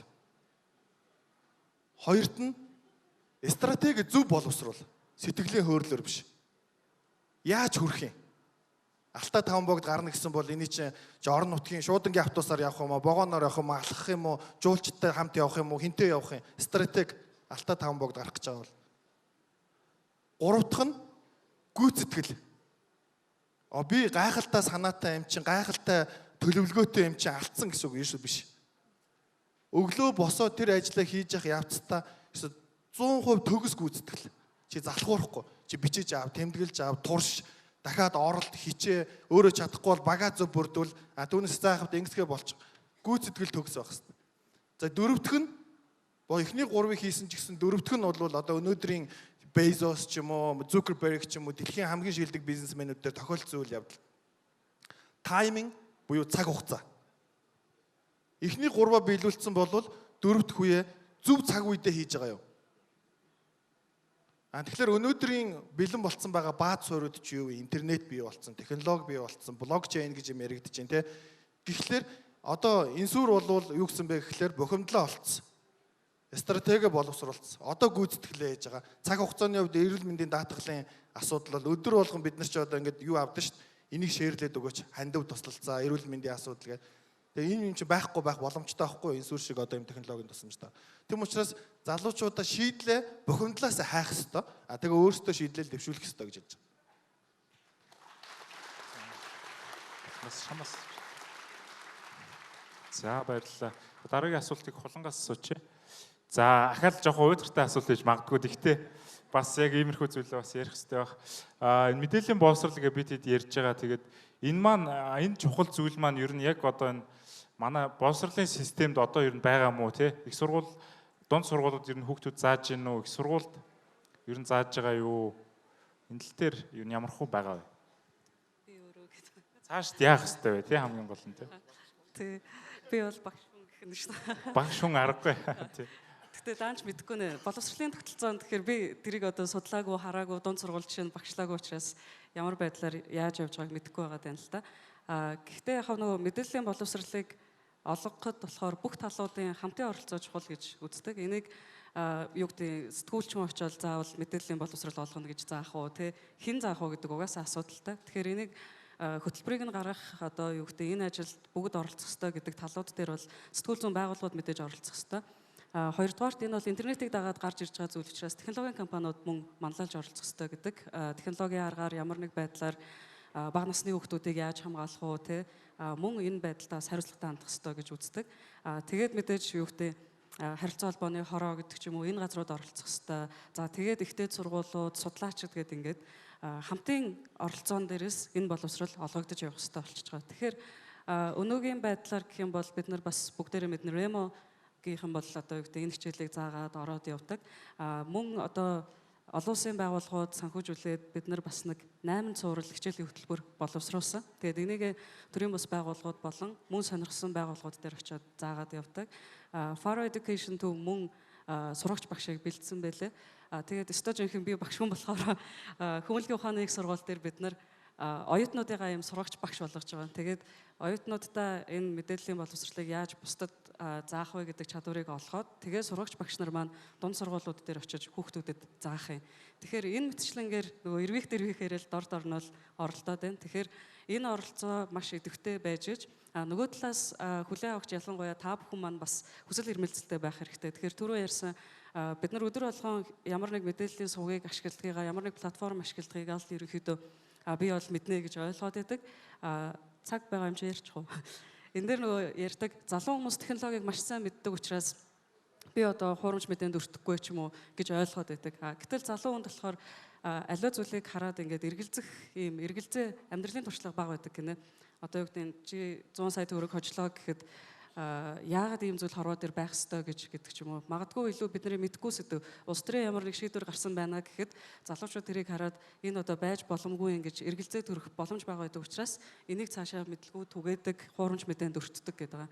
Хоёрт нь стратеги зөв боловсруул. Сэтгэлийн хөөрлөөр биш. Яаж хүрэх юм? Алтаа 5 богд гарна гэсэн бол энэ чинь орон нутгийн шуудангийн автобусаар явах юм уу? Богоноор явах юм уу? Алхах юм уу? Жуулчтай хамт явах юм уу? Хинтээ явах юм? Стратеги алтаа 5 богд гарах гэж байгаа бол. Гуравдах нь гүйцэтгэл. Би гайхалтай санаатай юм чинь гайхалтай төлөвлөгөөтэй юм чинь алдсан гэсэн үг юу биш. Өглөө босоо тэр ажлаа хийж явах явцдаа 100% төгс гүйцэтгэл. Чи залхуурахгүй. Чи бичиж аав, тэмдэглэж аав, турш, дахиад оролт хичээ, өөрөө чадахгүй бол багаа зөв бүрдүүл, түүнээс заахад ингэсгээ болчих. Гүйцэтгэл төгс байх хэрэгтэй. За дөрөвдөх нь эхний 3-ыг хийсэн ч гэсэн дөрөвдөх нь бол одоо өнөөдрийн Bezos ч юм уу, Zuckerberg ч юм уу дэлхийн хамгийн шилдэг бизнесмэнүүд дээр тохиолдсон үйл явдал. Тайминг буюу цаг хугацаа. Эхний 3-аа биелүүлсэн бол дөрөвдөх үе зөв цаг үедээ хийж байгаа юу? Тэгэхээр өнөөдрийн бэлэн болцсон байгаа бааз суурьуд ч юу вэ? Интернет бий болцсон, технологи бий болцсон, блокчейн гэж юм яригдаж байна те. Тэгэхээр одоо инсүр бол юу гэсэн бэ гэхэлэр бухимдлаа олцсон. Стратеги боловсруулсан. Одоо гүйцэтгэлээ хийж байгаа. Цаг хугацааны хувьд эрүүл мэндийн даатгалын асуудал бол өдөр болгон бид нар ч одоо ингээд юу авдаг шүү дээ. Энийг шеэрлээд өгөөч, хандив туслалцаа, эрүүл мэндийн асуудал гэдэг. Тэгээ энэ юм чи байхгүй байх боломжтой байхгүй инсүр шиг одоо юм технологийн тусламжтай. Тэм учраас залуучуудаа шийдлээ бухимдлаас хайх ёстой. Тэгээ өөрсдөө шийдлэл дэвшүүлэх ёстой гэж хэлж байгаа. Бас шамаас. За баярлалаа. Дараагийн асуултыг хулангаас асууч. За ахаал жоохон уйдгартай асуулт гэж магадгүй. Гэхдээ бас яг иймэрхүү зүйлээ бас ярих хэрэгтэй байх. Энэ мэдээллийн боловсрал гэж бид хэд ярьж байгаа. Тэгээд энэ маань энэ чухал зүйл маань ер нь яг одоо энэ манай боловсролын системд одоо ер нь байгаа мó те? Их сургууль, дунд сургуулиуд ер нь хүүхдүүд зааж гин үү? Их сургуульд ер нь зааж байгаа юу? Энэ тал дээр ер нь ямар хөө байгаа вэ? Би өөрөө гэдэг. Цаашд яах хэрэгтэй вэ те хамгийн гол нь те? Тэг. Би бол багш хүн гэх юм шүү дээ. Багш хүн аргагүй те. Гэтэ даанч мэдэхгүй нэ. Боловсролын тогтолцоонд тэгэхээр би тэрийг одоо судлаагүй, хараагүй, дунд сургууль чинь багшлаагүй учраас ямар байдлаар яаж явж байгааг мэдэхгүй байгаа тань л та. Гэхдээ яг нөгөө мэдээллийн боловсролыг олгоход болохоор бүх талуудын хамтын оролцоо чухал гэж үздэг. Энийг юу гэдэг сэтгүүлчин очоод заавал мэдээллийн боловсрол олгоно гэж заах уу те хэн заах уу гэдэг угаасаа асуудалтай. Тэгэхээр энийг хөтөлбөрийг нь гаргах одоо юу гэдэг энэ ажилд бүгд оролцох ёстой гэдэг талууд дээр бол сэтгүүл зүйн байгууллагууд мэдээж оролцох ёстой. Хоёрдугаарт энэ бол интернетийг дагаад гарч ирж байгаа зүйл учраас технологийн компаниуд мөн манлайлж оролцох ёстой гэдэг. Технологийн аргаар ямар нэг байдлаар бага насны хүүхдүүдийг яаж хамгаалах уу те мөн энэ байдлаас хариуцлагатай хандах ёстой гэж үздэг. Тэгээд мэдээж юу гэдэг харилцаа холбооны хороо гэдэг ч юм уу энэ газрууд оролцох хэвээр. За тэгээд ихтэй сургуулиуд, судлаачид гэдэг ингээд хамтын оролцоон дээрээс энэ боловсрол олгогдож явах хэвээр болчихж байгаа. Тэгэхээр өнөөгийн байдлаар гэх юм бол бид нар бас бүгдээрээ мэднэ Remo-гийнхэн бол одоо юу гэдэг энэ хичээлийг заагаад ороод явдаг. Мөн одоо олон улсын байгууллагууд санхүүжүүлээд бид нар бас нэг 8 цуврал хичээлийн хөтөлбөр боловсруулсан. Тэгээд энийг төрийн бас байгууллагууд болон мөн сонирхсан байгууллагууд дээр очиод заагаад явдаг. Faro Education төв мөн сурагч багшийг бэлдсэн байлээ. Тэгээд стожинхэн би багш хүн болохоор хүмүүнлэгийн ухааны их сургууль дээр бид нар оюутнуудыгаа юм сурагч багш болгож байгаа. Тэгээд оюутнуудаа энэ мэдээллийн боловсролыг яаж бусдад заах вэ гэдэг чадварыг олгоод тэгээ сурагч багш нар маань дунд сургуулиуд дээр очиж хүүхдүүдэд заах юм. Тэгэхээр энэ мэтчлэнгээр нөгөө эрвих дэрвихээр л дор дорнол оролдоод байна. Тэгэхээр энэ оролцоо маш идэвхтэй байж иж нөгөө талаас хүлээн авахч ялангуяа та бүхэн маань бас хүсэл эрмэлзэлтэй байх хэрэгтэй. Тэгэхээр түрүү ярьсан бид нар өдөр болгон ямар нэг мэдээллийн сувгийг ашигладгийг, ямар нэг платформ ашигладгийг аль ерөнхийдөө би бол мэднэ гэж ойлгоод байдаг. Цаг байгаа юм чи ярьчих уу? Энэ дээр нөгөө ярьдаг залуу хүмүүс технологиг маш сайн мэддэг учраас би одоо хуурамч мэдээнд өртөхгүй ч юм уу гэж ойлгоод байдаг. Гэтэл залуу хүнд болохоор аливаа зүйлийг хараад ингээд эргэлзээ амьдралын туршлага бага байдаг гинэ. Одоо юу гэдэг чи 100 сая төгрөг хожлоо гэхэд яагаад ийм зүйл хорвоо дээр байх ёстой гэдэг ч юм уу. Магадгүй илүү бидний мэдгүй сэдв. Улс төрийн ямар нэг шийдвэр гарсан байна гэхэд залуучууд тэрийг хараад энэ одоо байж боломгүй ингэж эргэлзээ төрөх боломж байгаа байдаг учраас энийг цаашаа мэдлгүй түгээдэг, хуурамч мэдээнд өртдөг гэдэг байгаа.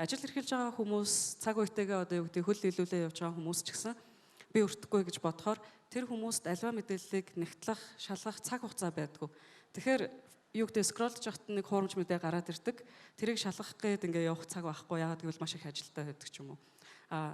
Ажил эрхэлж байгаа хүмүүс цаг үетэйгээ одоо юу гэдэг хөл нийлүүлээ явж байгаа хүмүүс ч гэсэн би өртөхгүй гэж бодохоор тэр хүмүүст аливаа мэдээллийг нэгтлах, шалгах цаг хугацаа байдгүй. Тэгэхээр юу гэдэг скролж явахад нэг хуурамч мэдээ гараад ирдэг. Тэрийг шалгах гээд ингээ явах цаг байхгүй. Яагаад гэвэл маш их ажилтаа байдаг ч юм уу.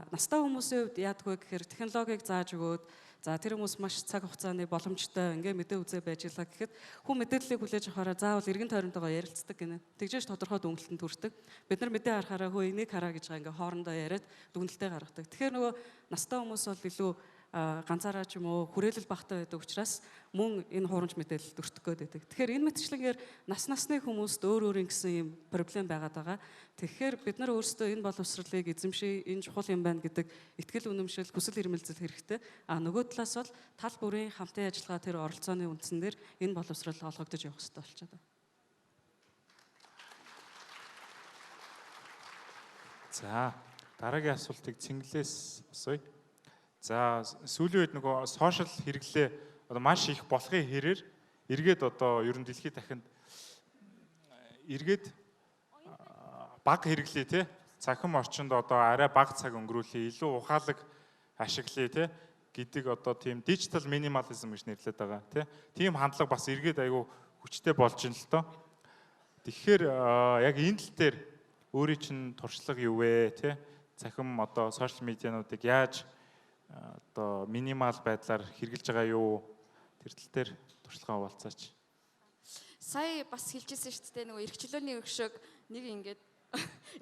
Настай хүмүүсийн хувьд яадгүй гэхээр технологиг зааж өгөөд за тэр хүмүүс маш цаг хугацааны боломжтой ингээ мэдээ үзээ байж илаа гэхэд хүн мэдээллийг хүлээж авахаараа заавал эргэн тойронтойгоо ярилцдаг гинэ. Тэгжээж тодорхой дүнэлтэнд хүрдэг. Бид нар мэдээ харахаараа хөө энийг хараа гэж ингээ хоорондоо яриад дүнэлтээ гаргадаг. Тэгэхээр нөгөө настай хүмүүс бол илүү ганцаараа ч юм уу хүрээлэл багтаа байдаг учраас мөн энэ хуурамч мэдээлэлд өртөх гээд байдаг. Тэгэхээр энэ мэтчлэнгээр насны хүмүүст өөр гэсэн юм проблем байгаад байгаа. Тэгэхээр бид нар өөрсдөө энэ боловсролыг эзэмшиж энэ чухал юм байна гэдэг итгэл үнэмшил, хүсэл эрмэлзэл хэрэгтэй. Нөгөө талаас бол тал бүрийн хамтын ажиллагаа тэр оролцооны үндсэн дээр энэ боловсрол олгогдож явах хэрэгтэй болчиход байна. За, дараагийн асуултыг Цэнгэлээс асууя. За сүүлийн үед нөгөө сошиал хэрэглээ одоо маш их болохын хэрээр эргээд одоо ер нь дэлхийд дахинд эргээд бага хэрэглээ тий цахим орчинд одоо арай бага цаг өнгөрүүлээ илүү ухаалаг ашиглая тий гэдэг одоо тийм дижитал минимализм гэж нэрлэдэг байгаа тий тийм хандлага бас эргээд айгүй хүчтэй болж ин л доо. Тэгэхээр яг энэ тал дээр өөрийн чинь туршлага юу вэ тий цахим одоо сошиал медиануудыг яаж одоо минимал байдлаар хэрэгжилж байгаа юу тэр тал дээр туршлагаа хуваалцаач. Сая бас хэлжсэн шүү дээ нөгөө эрхчлөөний өгшөг нэг ингээд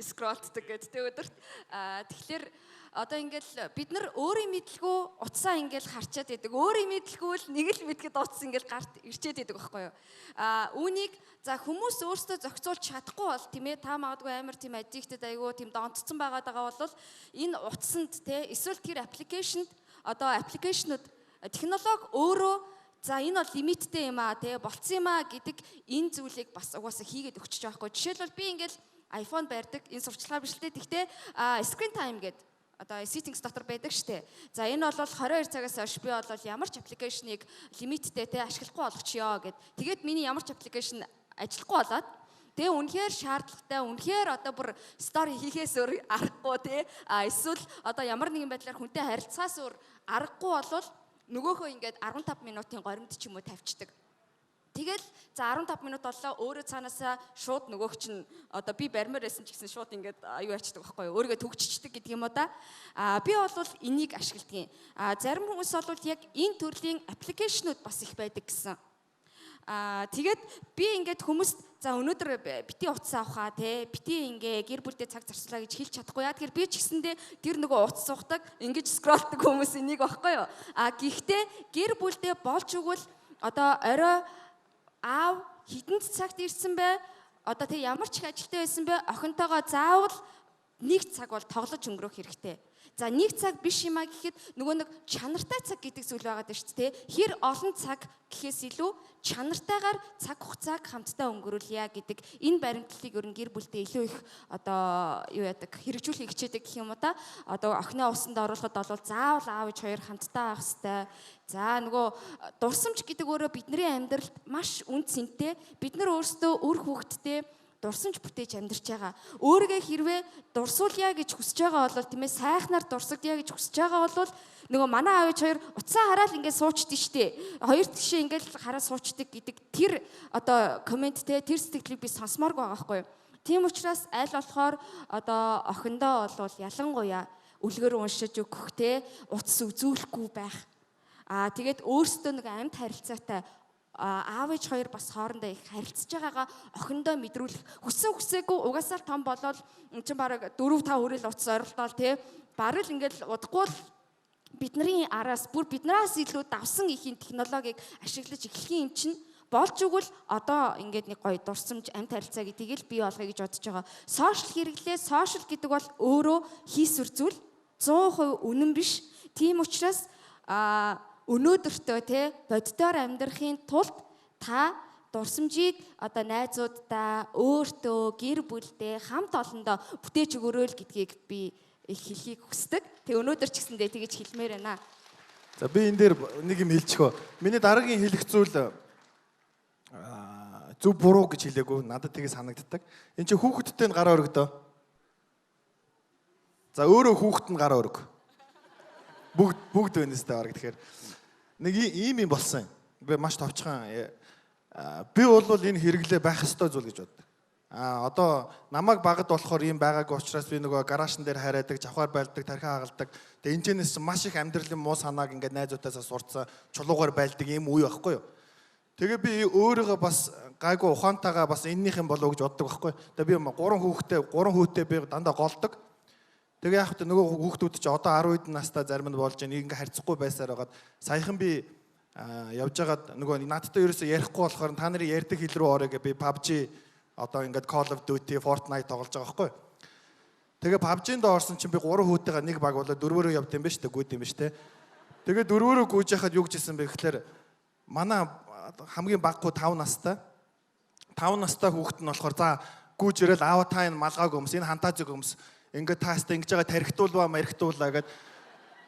скролтдаг гэдэг тэ өдөрт. Тэгэхээр одоо ингээл бид нар өөрийн мэдлгүй утсаа ингээл харчаад байдаг. Өөрийн мэдлгүй л нэг л мэдгэд утас ингээл гарт ирчээд байдаг байхгүй юу. Үүнийг за хүмүүс өөрсдөө зохицуулж чадахгүй бол тийм ээ та магадгүй амар тийм addicted айгуу тийм донтцсон байгаа бол энэ утсанд те эсвэл тэр аппликейшнд одоо аппликейшнуд технологи өөрөө за энэ бол лимиттэй юм аа те болцсон юм аа гэдэг энэ зүйлийг бас угаасаа хийгээд өгч байгаа байхгүй. Жишээлбэл би ингээл iPhone барьдаг энэ сурчлагаа биш л дээ. Гэхдээ screen time гэдэг одоо settings дотор байдаг штэ. За энэ бол 22 цагаас хойш би бол ямар ч аппликейшнийг лимиттэй те ашиглахгүй болгочихё гэд. Тэгээд миний ямар ч аппликейшн ажиллахгүй болоод тэгээ үнэхээр шаардлагатай үнэхээр одоо бүр стори хийхээс өөр аргагүй те эсвэл одоо ямар нэгэн байдлаар хүнтэй харилцахаас өөр аргагүй болвол нөгөөхөө ингээд 15 минутын горимд ч юм уу тавьчихдаг. Тэгэл за 15 минут боллоо өөрөө цаанаасаа шууд нөгөөх чинь одоо би барьмаар байсан ч гэсэн шууд ингээд аюу ячдаг байхгүй юу өөрийгөө төгччихдэг гэдэг юм уу да. Би бол энийг ашигладаг. Зарим хүмүүс бол яг энэ төрлийн аппликейшнуд бас их байдаг гэсэн. Тэгээд би ингээд хүмүүст за өнөөдөр бити утас авахаа те бити ингээ гэр бүлдээ цаг зарцуулаа гэж хэлж чадахгүй яа тэгэхээр би ч гэсэндээ тэр нөгөө утас суудаг ингэж скролтдаг хүмүүс энийг багхгүй юу. Гэхдээ гэр бүлдээ болж өгвөл одоо орой аав хідэнд цагт ирсэн бэ? Одоо тэг ямар ч их ажилтай байсан бэ? Охинтойгоо заавал нэг цаг бол тоглож өнгөрөх хэрэгтэй. За нэг цаг биш юм а гэхэд нөгөө нэг чанартай цаг гэдэг зүйл байгаа даа шүү дээ. Хэр олон цаг гэхээс илүү чанартайгаар цаг хугацааг хамтдаа өнгөрүүлье гэдэг энэ баримтлалыг ер нь гэр бүлдээ илүү их одоо юу яадаг хэрэгжүүлэх хичээдэг гэх юм уу та. Одоо охиноо усанд оруулахад бол заавал аав ээж хоёр хамтдаа авах хэрэгтэй. За нөгөө дурсамж гэдэг өөрөө бидний амьдралд маш үн цэнтэй. Бид нар өөрсдөө үр хүүхдтэй дурсамж бүтээж амьдарч байгаа. Өөрийгөө хэрвээ дурсуулъя гэж хүсэж байгаа бол тийм ээ сайхнаар дурсагдъя гэж хүсэж байгаа бол нөгөө манай аав ээж хоёр утсаа хараад ингээд суучдээ штэ. Хоёр тишээ ингээд хараа суучдаг гэдэг тэр одоо комменттэй тэр сэтгэлийг би сонсомооргүй байгаа байхгүй юу. Тийм учраас аль болохоор одоо охиндоо бол ялангуяа үлгэр уншиж өгөх те утас үзүүлэхгүй байх. Тэгээд өөрсдөө нэг амьд харилцаатай аав ээж хоёр бас хоорондоо их харилцаж байгаагаа охиндоо мэдрүүлэх хүссэн хүсээгүй угаасаа том болоод чинь бараг 4-5 хүрэл утас ойролтоол тий бараг л ингээд удахгүй л бидний араас бүр биднээс илүү давсан ихийн технологиг ашиглаж эхлэх юм чинь болж өгвөл одоо ингээд нэг гоё дурсамж амьд харилцаа гэдгийг л бий болгоё гэж бодож байгаа. Сошиал хэрэглээ, сошиал гэдэг бол өөрөө хийсвэр зүйл 100% үнэн биш. Тийм учраас өнөөдөртөө те боддоор амьдрахын тулд та дурсамжийг одоо найзуудаа өөртөө гэр бүлдээ хамт олондоо бүтээж өгөөрэй гэдгийг би их хэлхийг хүсдэг. Тэг өнөөдөр ч гэсэндээ тэгэж хэлмээр байна. За би энэ дээр нэг юм хэлчихөө. Миний дараагийн хэлэх зүйл зөв буруу гэж хэлээгүй. Надад тэгээ санагддаг. Энд чинь хүүхэдтэй нь гараа өргөдөө. За өөрөө хүүхэд нь гараа өрг. Бүгд өнөстэй бараг тэгэхээр нэг ийм юм болсон. Би маш товчхон. Би бол энэ хэрэглээ байх ёстой зүйл гэж боддог. Одоо намайг багад болохоор ийм байгаагүй учраас би нөгөө гараашн дээр хараадаг, жавхаар байлдаг, тархиа хагалдаг. Тэгээ энэчнээс маш их амьдралын муу санааг ингээд найзуудаас сурцсан, чулуугаар байлдаг ийм үе байхгүй юу? Тэгээ би өөрийгөө бас гайгүй ухаантайгаа бас эннийх юм болов гэж боддог байхгүй. Тэгээ би 3 хүүхэдтэй би дандаа голдог. Тэгээ яг нөгөө хүүхдүүд чи одоо 10 хэдэн настай зарим нь болж ингээ харьцахгүй байсаар байгаад саяхан би явж байгаад нөгөө надтай ерөөсөө ярихгүй болохоор та нарын ярьдаг хэл рүү орё гэ би PUBG одоо ингээд Call of Duty, Fortnite тоглож байгаа байхгүй. Тэгээ PUBG-нд орсон чинь би 3 хүүтэйгээ нэг баг болоо 4-өөр явд юм ба штэ гүйд юм ба штэ. Тэгээ 4-өөр гүйж яхад юу гэжсэн бэ гэхлээр манай хамгийн баггүй 5 настай хүүхэд нь болохоор за гүйж ирэл аава та энэ малгааг өмс энэ хантаажиг өмс ингээд таастаа ингэж байгаа тархитуулваа мархитуулаа гэд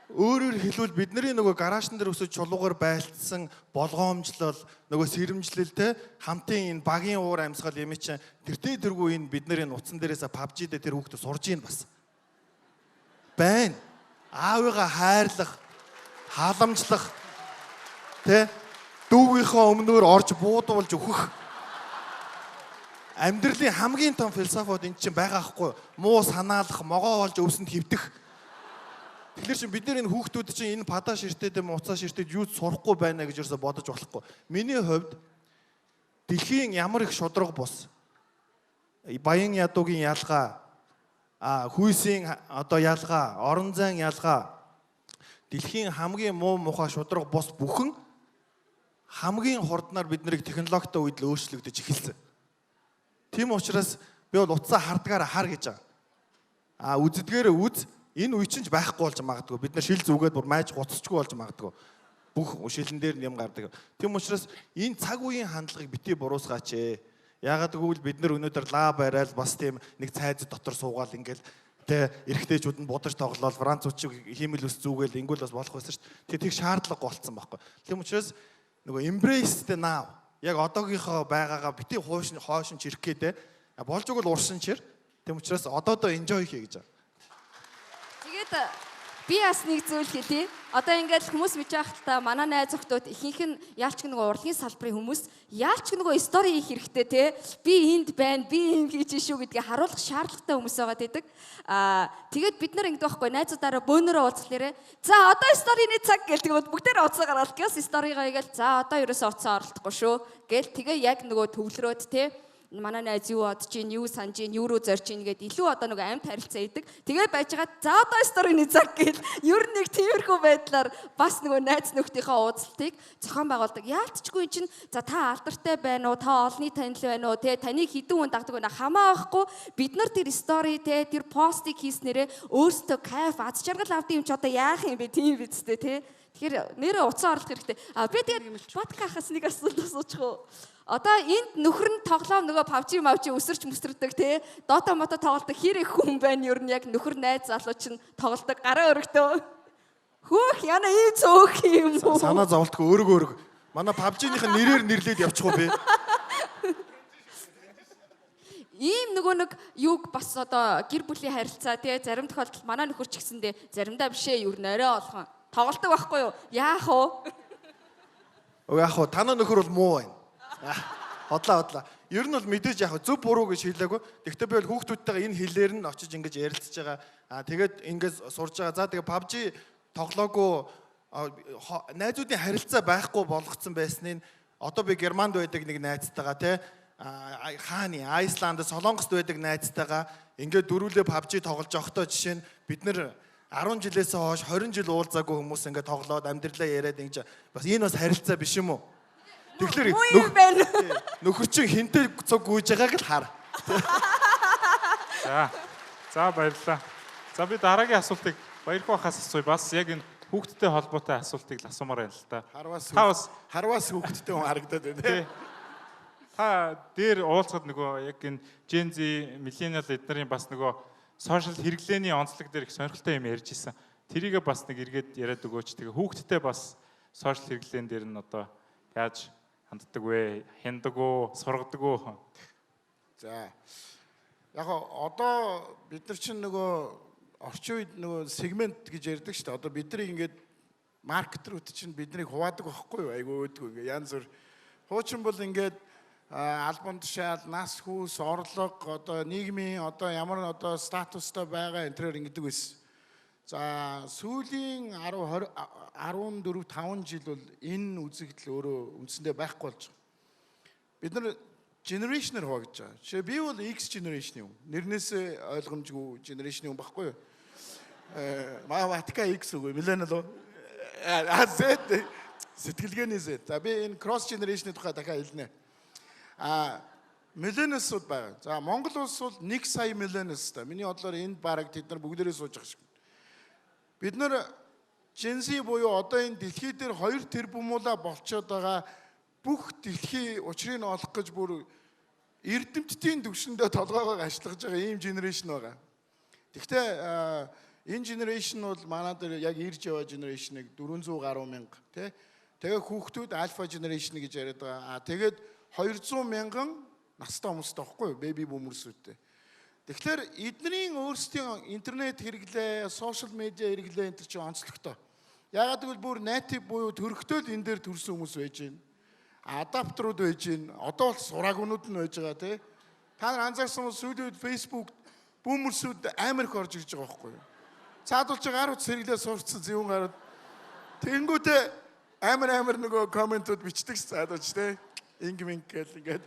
өөрөөр хэлбэл бидний нөгөө гараашн дээр өсөж чулуугаар байлцсан болгоомжлол нөгөө сэрэмжлэл те хамтын энэ багийн уур амьсгал юм чинь тэртээ тэргүй энэ бид нарын утсан дээрээсээ PUBG дээр тэр хүүхдээ сурж ийн бас байна. Аавыгаа хайрлах, халамжлах те дүүгийнхөө өмнөөр орж буудуулж өгөх амьдралын хамгийн том философиуд энэ чинь байгаа хгүй. Муу санаалах, могоо олж өвсөнд хөвдөх. Тэгэхээр чинь бид нар энэ хүүхдүүд чинь энэ падаа ширтээд юм уцаа ширтээд юу сурахгүй байна гэж ерөөсө бодож болохгүй. Миний хувьд дэлхийн ямар их шудраг бус. Баян ядуугийн ялгаа, хүйсийн одоо ялгаа, орон зайн ялгаа. Дэлхийн хамгийн муу мухай шудраг бус бүхэн хамгийн хурднаар бид нарыг технологитой үед л өөрчлөгдөж эхэлсэн. Тийм учраас би бол утсаа хардгаараа хар гэж байгаа. Үздэгээрээ үз энэ үе чинь байхгүй болж магадгүй. Бид нар шил зүгээд бүр майж гоцчгүй болж магадгүй. Бүх шилэн дээр юм гардаг. Тийм учраас энэ цаг үеийн хандлагыг битгий буруусгаач ээ. Яагаад гэвэл бид нар өнөөдөр лаа барайл бас тийм нэг цайз дотор суугаал ингээл тэ эрэгтэйчүүд нь будаж тоглоод францууд шиг хиймэл ус зүгээл ингүүл бас болох байсан шүү дээ. Тэг шаардлага болцсон байхгүй. Тийм учраас нөгөө embrace the now яг одоогийнхоо байгаагаа битгий хойшин чирэх гэдэг болж өгвөл уршин чир. Тэм учраас одоодоо enjoy хий гэж байгаа. Тэгээд би бас нэг зүйл хэлье. Одоо ингээд хүмүүс мэдж байхдаа манай найз охтууд ихэнх нь яалч нөгөө урлагийн салбарын хүмүүс яалч нөгөө стори хийх хэрэгтэй те. Би энд байна, би юм хийж шүү гэдгийг харуулах шаардлагатай хүмүүс байгаа гэдэг. Тэгээд бид нар ингэдэг байхгүй найзуудаараа бөөнөрөө уулзлаарэ. За одоо сторины цаг гэл тэгээд бүгдээрээ уцаа гаргаад гэс сторигоо игээл за одоо ерөөсөө уцаа оролдохгүй шүү. Гэл тэгээ яг нөгөө төвлөрөөд те. манай найз юу бодож чинь, юу санаж чинь, юу руу зорж чинь гэдэг илүү одоо нөгөө амьд харилцаа идэг. Тэгээ байж байгаа за одоо стори цаг гэл ер нь нэг тиймэрхүү байдлаар бас нөгөө найз нөхдийнхөө уулзалтыг зохион байгуулдаг. Яалтчгүй чинь за та алдартай байна уу, та олонний танил байна уу, таныг хэдэн хүн дагдаг байна хамаахгүй бид нар тэр стори тэр постыг хийснээрээ өөрсдөө кайф аз жаргал авдаг юм чи одоо яах юм бэ тийм биз дээ Тэгэхээр нэрээ уцаа орлох хэрэгтэй. Би тэгээд подкастаас нэг асуулт асуучих уу? Одоо энд нөхөр нь тоглоом нөгөө PUBG мавчи өсөрч мөсөрдөг те. Dota мото тоглолдог хэр их хүн байна ер нь яг нөхөр найз залуу чинь тоглолдог гараа өргөдөө. Хөөх яна ийм цөөх юм уу? Санаа зовлтгүй өөрөг. Манай PUBG-ийн нэрээр нэрлээд явчих уу би? Ийм нөгөө нэг юг бас одоо гэр бүлийн харилцаа те зарим тохиолдолд манай нөхөр ч гэсэндээ заримдаа бишээ ер нь орой олхон тоглолдог байхгүй юу? Яах вэ? Яах вэ? Танаа нөхөр бол муу байна. Хотлаа. Ер нь бол мэдээж яах вэ? Зөв буруу гэж хэлээгүй. Тэгвэл би бол хүүхдүүдтэйгээ энэ хэлээр нь очиж ингэж ярилцж байгаа. Тэгээд ингэж сурж байгаа. За тэгээ PUBG тоглоогүй найзуудын харилцаа байхгүй болгоцсон байсныг одоо би Германд байдаг нэг найзтайгаа те хааны Айсланд, Солонгост байдаг найзтайгаа ингээд дөрүлээ PUBG тоглож явахдаа жишээ нь бид нэр 10 жилээс хойш 20 жил уулзаагүй хүмүүс ингээд тоглоод амьдралаа яриад ингэж бас энэ бас харилцаа биш юм уу? Тэгэхээр нөхөр чинь хинтээ цуг гүйж байгааг л хар. За баярлалаа. За би дараагийн асуултыг Баярхуу ахаас асууя. Бас яг энэ хүүхдтэй холбоотой асуултыг л асуумаар байна л да. Харвас хүүхдтэй хүн харагдаад байна. Та дээр уулзахад нөгөө яг энэ Gen Z, millennial эднэрийн бас нөгөө сошиал хэрэглээний онцлог дээр их сонирхолтой юм ярьж исэн. Тэрийгээ бас нэг эргээд яриад өгөөч. Тэгээ хүүхдтэй бас сошиал хэрэглээн дээр нь одоо яаж ханддаг вэ? Хяндаг уу, сургадаг уу? За. Яг одоо бид нар чинь нөгөө орчин үед нөгөө сегмент гэж ярьдаг шүү дээ. Одоо бид нарыг ингээд маркетрүүд чинь биднийг хуваадаг байхгүй юу? Айгуу өөдгөө ингээд янз бүр. Хуучин бол ингээд албан тушаал, нас хүүс, орлого, одоо нийгмийн одоо ямар одоо статустай байгаа энэ төрөөр ингэдэг байсан. За сүүлийн 14 5 жил бол энэ үзэгдэл өөрөө үндсэндээ байхгүй болж байгаа. Бид нар generation-аар хуваагдж байгаа. Жишээ би бол X generation юм. Нэрнээсээ ойлгомжгүй generation юм баггүй юу? Математика X үгүй, millennial уу? Z сэтгэлгээний Z. За би энэ cross generation-ийн тухай дахиад хэлнэ. Millennials байгаа. За Монгол улс бол 1 сая millennials та. Миний бодлоор энд бараг тэд нар бүгдээрээ сууж байгаа шиг. Бид нар Gen Z буюу одоо энэ дэлхий дээр 2 тэрбумуулаа болчиход байгаа бүх дэлхий учрыг олох гэж бүр эрдэмтдийн төвшөндөө толгоогоо ашиглаж байгаа ийм generation байгаа. Гэхдээ энэ generation бол манай дээр яг ирж яваа generation-ыг 400 гаруй мянга тий. Тэгээ хүүхдүүд alpha generation гэж яриад байгаа. Тэгээд 200 мянган настай хүмүүстэй байхгүй юу? Baby boomers-үүдтэй. Тэгэхээр эднэрийн өөрсдийн интернет хэрэглээ, сошиал медиа хэрэглээ энэ чинь онцлогтой. Яагаад гэвэл бүр native буюу төрхтөл энэ дээр төрсэн хүмүүс байж байна. Адаптерууд байж байна. Одоо бол сураагнууд нь байж байгаа тий. Та нар анзаарсан бол сүүлийн үед Facebook boomers-үүд амар их орж ирж байгаа байхгүй юу? Цаадуулж гар утас хэрэглээ сурцсан зөвүүн гарууд. Тэнгүүтээ амар нөгөө комментууд бичдэг цаадуулж тий. Ингминг гэл ингээд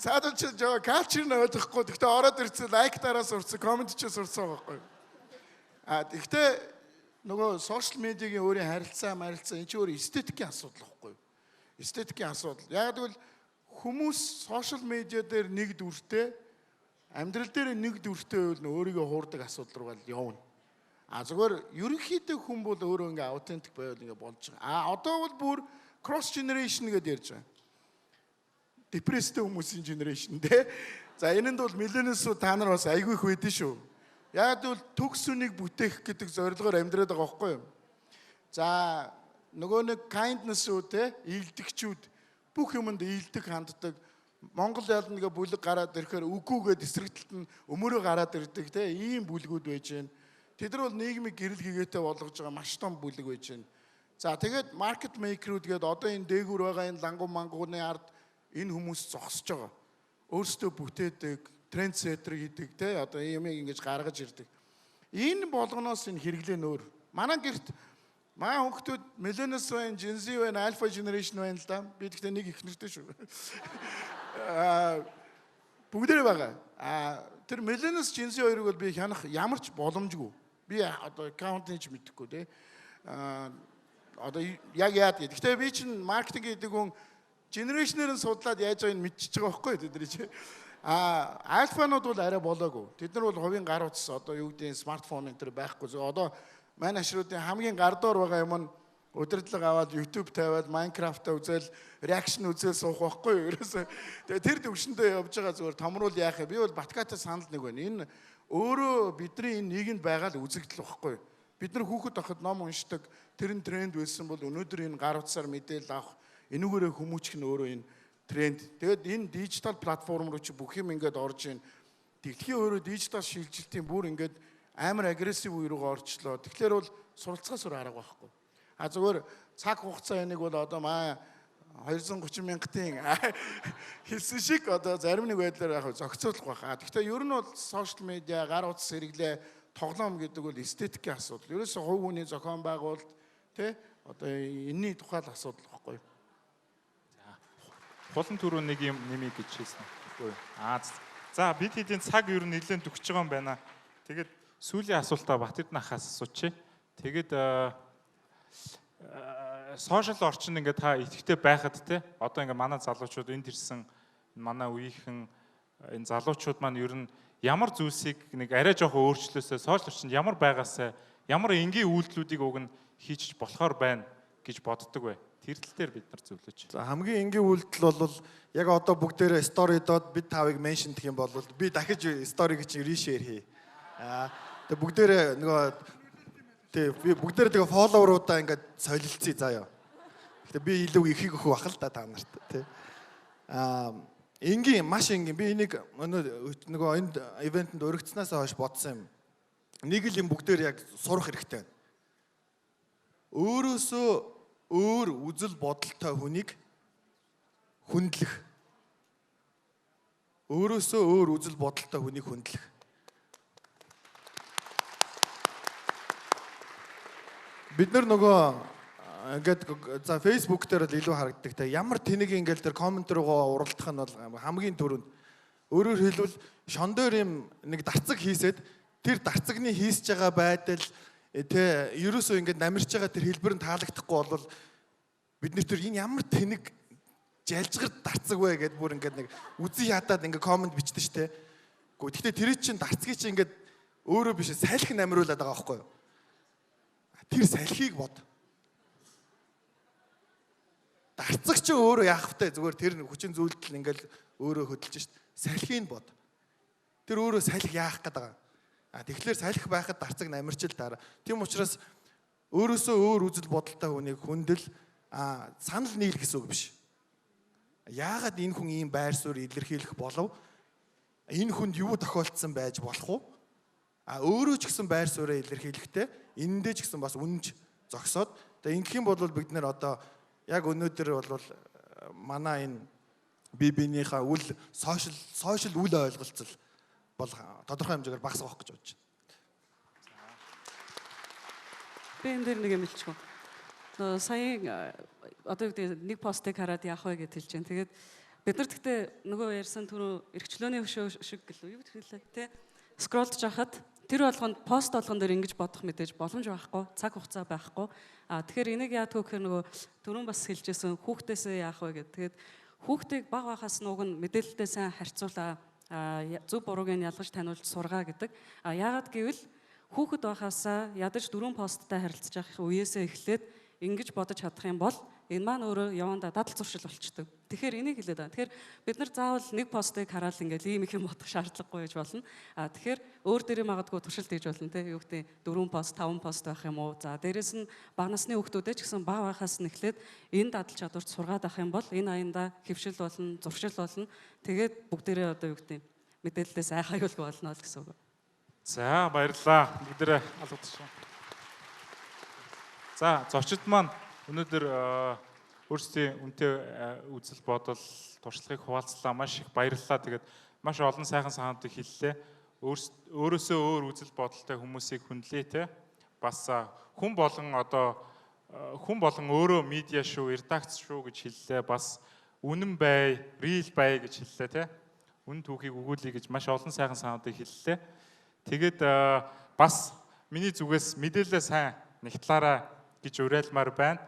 цаадуулж жоо калчер нь ойлгохгүй. Гэхдээ ороод ирсэн лайк дараа сурцсан, коммент ч сурцсан байхгүй. Гэхдээ нөгөө сошиал медиагийн өөрийн харилцаа энэ ч өөр эстетикийн асуудал байхгүй. Эстетикийн асуудал. Яг гэвэл хүмүүс сошиал медиа дээр нэг дүртэй, амьдрал дээр нэг дүртэй байвал өөрийгөө хуурдаг асуудал руу явна. Зүгээр ерөнхийдөө хүн бол өөрөө ингээ аутентик байвал ингээ болж байгаа. Одоо бол бүр cross generation гэдээ ярьж байгаа. Депресстэй хүмүүсийн generation те. За энэнд бол millennials та нар бас айгүй их байдэн шүү. Яг л төгс үнийг бүтээх гэдэг зорилгоор амьдраад байгаа байхгүй юу? За нөгөө нэг kindness-үүд те, ийгдэгчүүд бүх юмд ийгдэг ханддаг. Монгол ялна нэг бүлэг гараад ирэхээр үгүйгээд эсрэгтэлт нь өмөрөө гараад ирдэг те. Ийм бүлгүүд байж байна. Тэд нар бол нийгмийг гэрэл гэгээтэй болгож байгаа маш том бүлэг байж байна. За тэгээд market maker-үүд гээд одоо энэ дээгүүр байгаа энэ лангу мангууны ард энэ хүмүүс зогсож байгаа. Өөрсдөө бүтээдэг, тренд сеттер хийдэг те одоо юмыг ингэж гаргаж ирдэг. Энэ болгоноос энэ хэрэглээ нөр. Манай гэрт манай хүүхдүүд millennials байна, Gen Z байна, alpha generation байна л да. Би тэгтээ нэг их нэртэй шүү. бүгдээрээ байгаа. Тэр Millennials Gen Z хоёрыг бол би хянах ямар ч боломжгүй. Би одоо аккаунтын ч мэдэхгүй тий. Одоо яг яад гэдэг. Гэтэ би чинь маркетинг гэдэг хүн генерашнээр нь судлаад яаж байгааг нь мэдчихэж байгаа байхгүй тэдний чи. Альфанууд бол арай болоогүй. Тэд нар бол хувийн гар утас одоо юу гэдэг смартфон энэ төр байхгүй. Одоо манай ашруудын хамгийн гардуур байгаа юм нь өдөртлөг аваад YouTube тавиад Minecraft-а үзэл reaction үзэл суух байхгүй юу. Ерөөсөө тэгээ тэр төвшөндөө явж байгаа зүгээр томруул яах юм. Би бол Баткатай санал нэг байна. Энэ өөрөө бидний энэ нийгэмд байгаа л үзэгдэл байхгүй юу. Бид нар хүүхэд байхад ном уншдаг тэр нь тренд байсан бол өнөөдөр энэ гар утсаар мэдээлэл авах энүүгээрээ хүмүүжих нь өөрөө энэ тренд. Тэгэд энэ дижитал платформ руу чи бүх юм ингээд орж ийн. Дэлхийн өөрөө дижитал шилжилтийн бүр ингээд амар агрессив үе рүүгээ орчлоо. Тэгэхээр бол суралцахаас өөр арга байхгүй. Зүгээр цаг хугацаа энийг бол одоо 230 мянгатын хэлсэн шиг одоо зарим нэг байдлаар яг зохицуулах байх. Гэхдээ ер нь бол сошиал медиа, гар утас хэрэглээ, тоглоом гэдэг бол эстетикийн асуудал. Ерөөсөө хувь хүний зохион байгуулалт тий одоо энэний тухай л асуудал байхгүй. Хулан түрүү нэг юм нэмий гэж хэлсэн. За бид хэдийн цаг ер нь нэлээд төгсөж байгаа юм байна. Тэгээд сүүлийн асуултаа Батэрдэн ахаас асуучих. Тэгээд сошиал орчин ингээд та идэвхтэй байхад те одоо ингээд манай залуучууд энд ирсэн манай үеийнхэн энэ залуучууд маань ер нь ямар зүйлсийг нэг арай жоохон өөрчлөөсөө сошиал орчинд ямар байгаасаа ямар энгийн үйлдэлүүдийг уг нь хийж болохоор байна гэж боддог бай. Тэр тал дээр бид нар зөвлөж. За хамгийн энгийн үйлдэл бол яг одоо бүгдээрээ стори доод бид тавыг меншн гэх юм бол би дахиж сториг чинь ришэр хий. Тэгээ бүгдээрээ нөгөө би бүгдээрээ тэгээ фолловеруудаа ингээд солилцъя заяа. Гэтэ би илүү ихийг өгөх бах л да та нарт тий. Энгийн маш энгийн би энийг нөгөө энд ивентэнд өргөцснээс хойш бодсон юм. Нэг л юм бүгдээр яг сурах хэрэгтэй. Өөрөөсөө өөр үзэл бодолтой хүнийг хүндлэх. Өөрөөсөө өөр үзэл бодолтой хүнийг хүндлэх. Бид нар нөгөө ингээд за Facebook дээр л илүү харагддаг те ямар тэнэг ингээл тэр коммент руугаа уралдах нь бол хамгийн түрүүнд өөрөөр хэлбэл шон дээр юм нэг дарцаг хийсэд тэр дарцагны хийсэж байгаа байдал тэ ерөөсөө ингээд намирч байгаа тэр хэлбэр нь таалагдахгүй бол бид нэр тэр энэ ямар тэнэг жалжгар дарцаг вэ гэдээ бүр ингээд нэг үзий ядаад ингээд коммент бичдэг штэ. Гэхдээ тэр чинь дарцгийг чинь ингээд өөрөө биш салхи намируулад байгаа байхгүй юу? Тэр салхийг бод. Дарцаг чи өөрөө яах вэ? Зүгээр тэр хүчин зүйлдэл ингээл өөрөө хөдөлж штэ. Салхийг бод. Тэр өөрөө салхи яах гээд байгаа. Тэгэхээр салхи байхад дарцаг намирчил дараа. Тийм учраас өөрөөсөө өөр үзэл бодолтой хүнийг хүндэл санал нийл гэсэн үг биш. Яагаад энэ хүн ийм байр суурь илэрхийлэх болов? Энэ хүнд юу тохиолдсон байж болох уу? Өөрөө ч гэсэн байр сууриа илэрхийлэхдээ энэндээ ч гэсэн бас үнэнч зогсоод тэгээ ингэх юм бол бид нэр одоо яг өнөөдөр бол манай энэ биенийхээ үл сошиал үл ойлголцол бол тодорхой хэмжээгээр багасгах гэж бодож байна. Би энэ дээр нэг юм хэлчихв. Сая одоо нэг постыг хараад яах вэ гэж хэлж байна. Тэгээд бид нар гэхдээ нөгөө ярьсан түрүү эрхчлөөний хөшөө шиг гэлөө юу гэхэлээ те скролдж хахад тэр болгонд пост болгон дээр ингэж бодох мэдээж боломж байхгүй, цаг хугацаа байхгүй. Тэгэхээр энийг яадгүй гэхээр нөгөө түрүүн бас хэлжсэн хүүхдээсээ яах вэ гэдэг. Тэгээд хүүхдийг бага байхаас нуг нь мэдээлэлтэй сайн харьцуулаа, зөв бурууг нь ялгаж таниулж сургаа гэдэг. Яагаад гэвэл хүүхэд байхаасаа ядаж 4 посттай харилцаж явах үеэсээ эхлээд ингэж бодож чадах юм бол энэ маань өөрөө явандаа дадал зуршил болчдөг. Тэгэхээр энийг хэлээд байна. Тэгэхээр бид нар заавал нэг постыг хараад ингээл ийм их юм бодох шаардлагагүй гэж болно. Тэгэхээр өөр дээрээ магадгүй туршилт хийж болно те. Юу гэдэг 4 пост, 5 пост байх юм уу? За дээрэс нь бага насны хүүхдүүдээ ч гэсэн бага байхаас нь эхлээд энэ дадал чадварт сургаад авах юм бол энэ аяндаа хөвшил болно, зуршил болно. Тэгээд бүгдээрээ одоо юу гэдэг мэдээлэлээ сайн хаяулах болно л гэсэн үг. За баярлалаа. Бүгдээрээ алгадчихсан. За зочид маань өнөөдөр өөрсдийн үнэтэй үзэл бодол туршлагыг хуваалцлаа. Маш их баярлалаа. Тэгээд маш олон сайхан санаудыг хэллээ. Өөрөөсөө өөр үзэл бодолтой хүмүүсийг хүндлээ те. Бас хүн болон өөрөө медиа шүү, редакц шүү гэж хэллээ. Бас үнэн бай, real бай гэж хэллээ те. Үнэн түүхийг өгүүлье гэж маш олон сайхан санаудыг хэллээ. Тэгээд бас миний зүгээс мэдээлэлээ сайн нэгтлаарай гэж уриалмаар байна.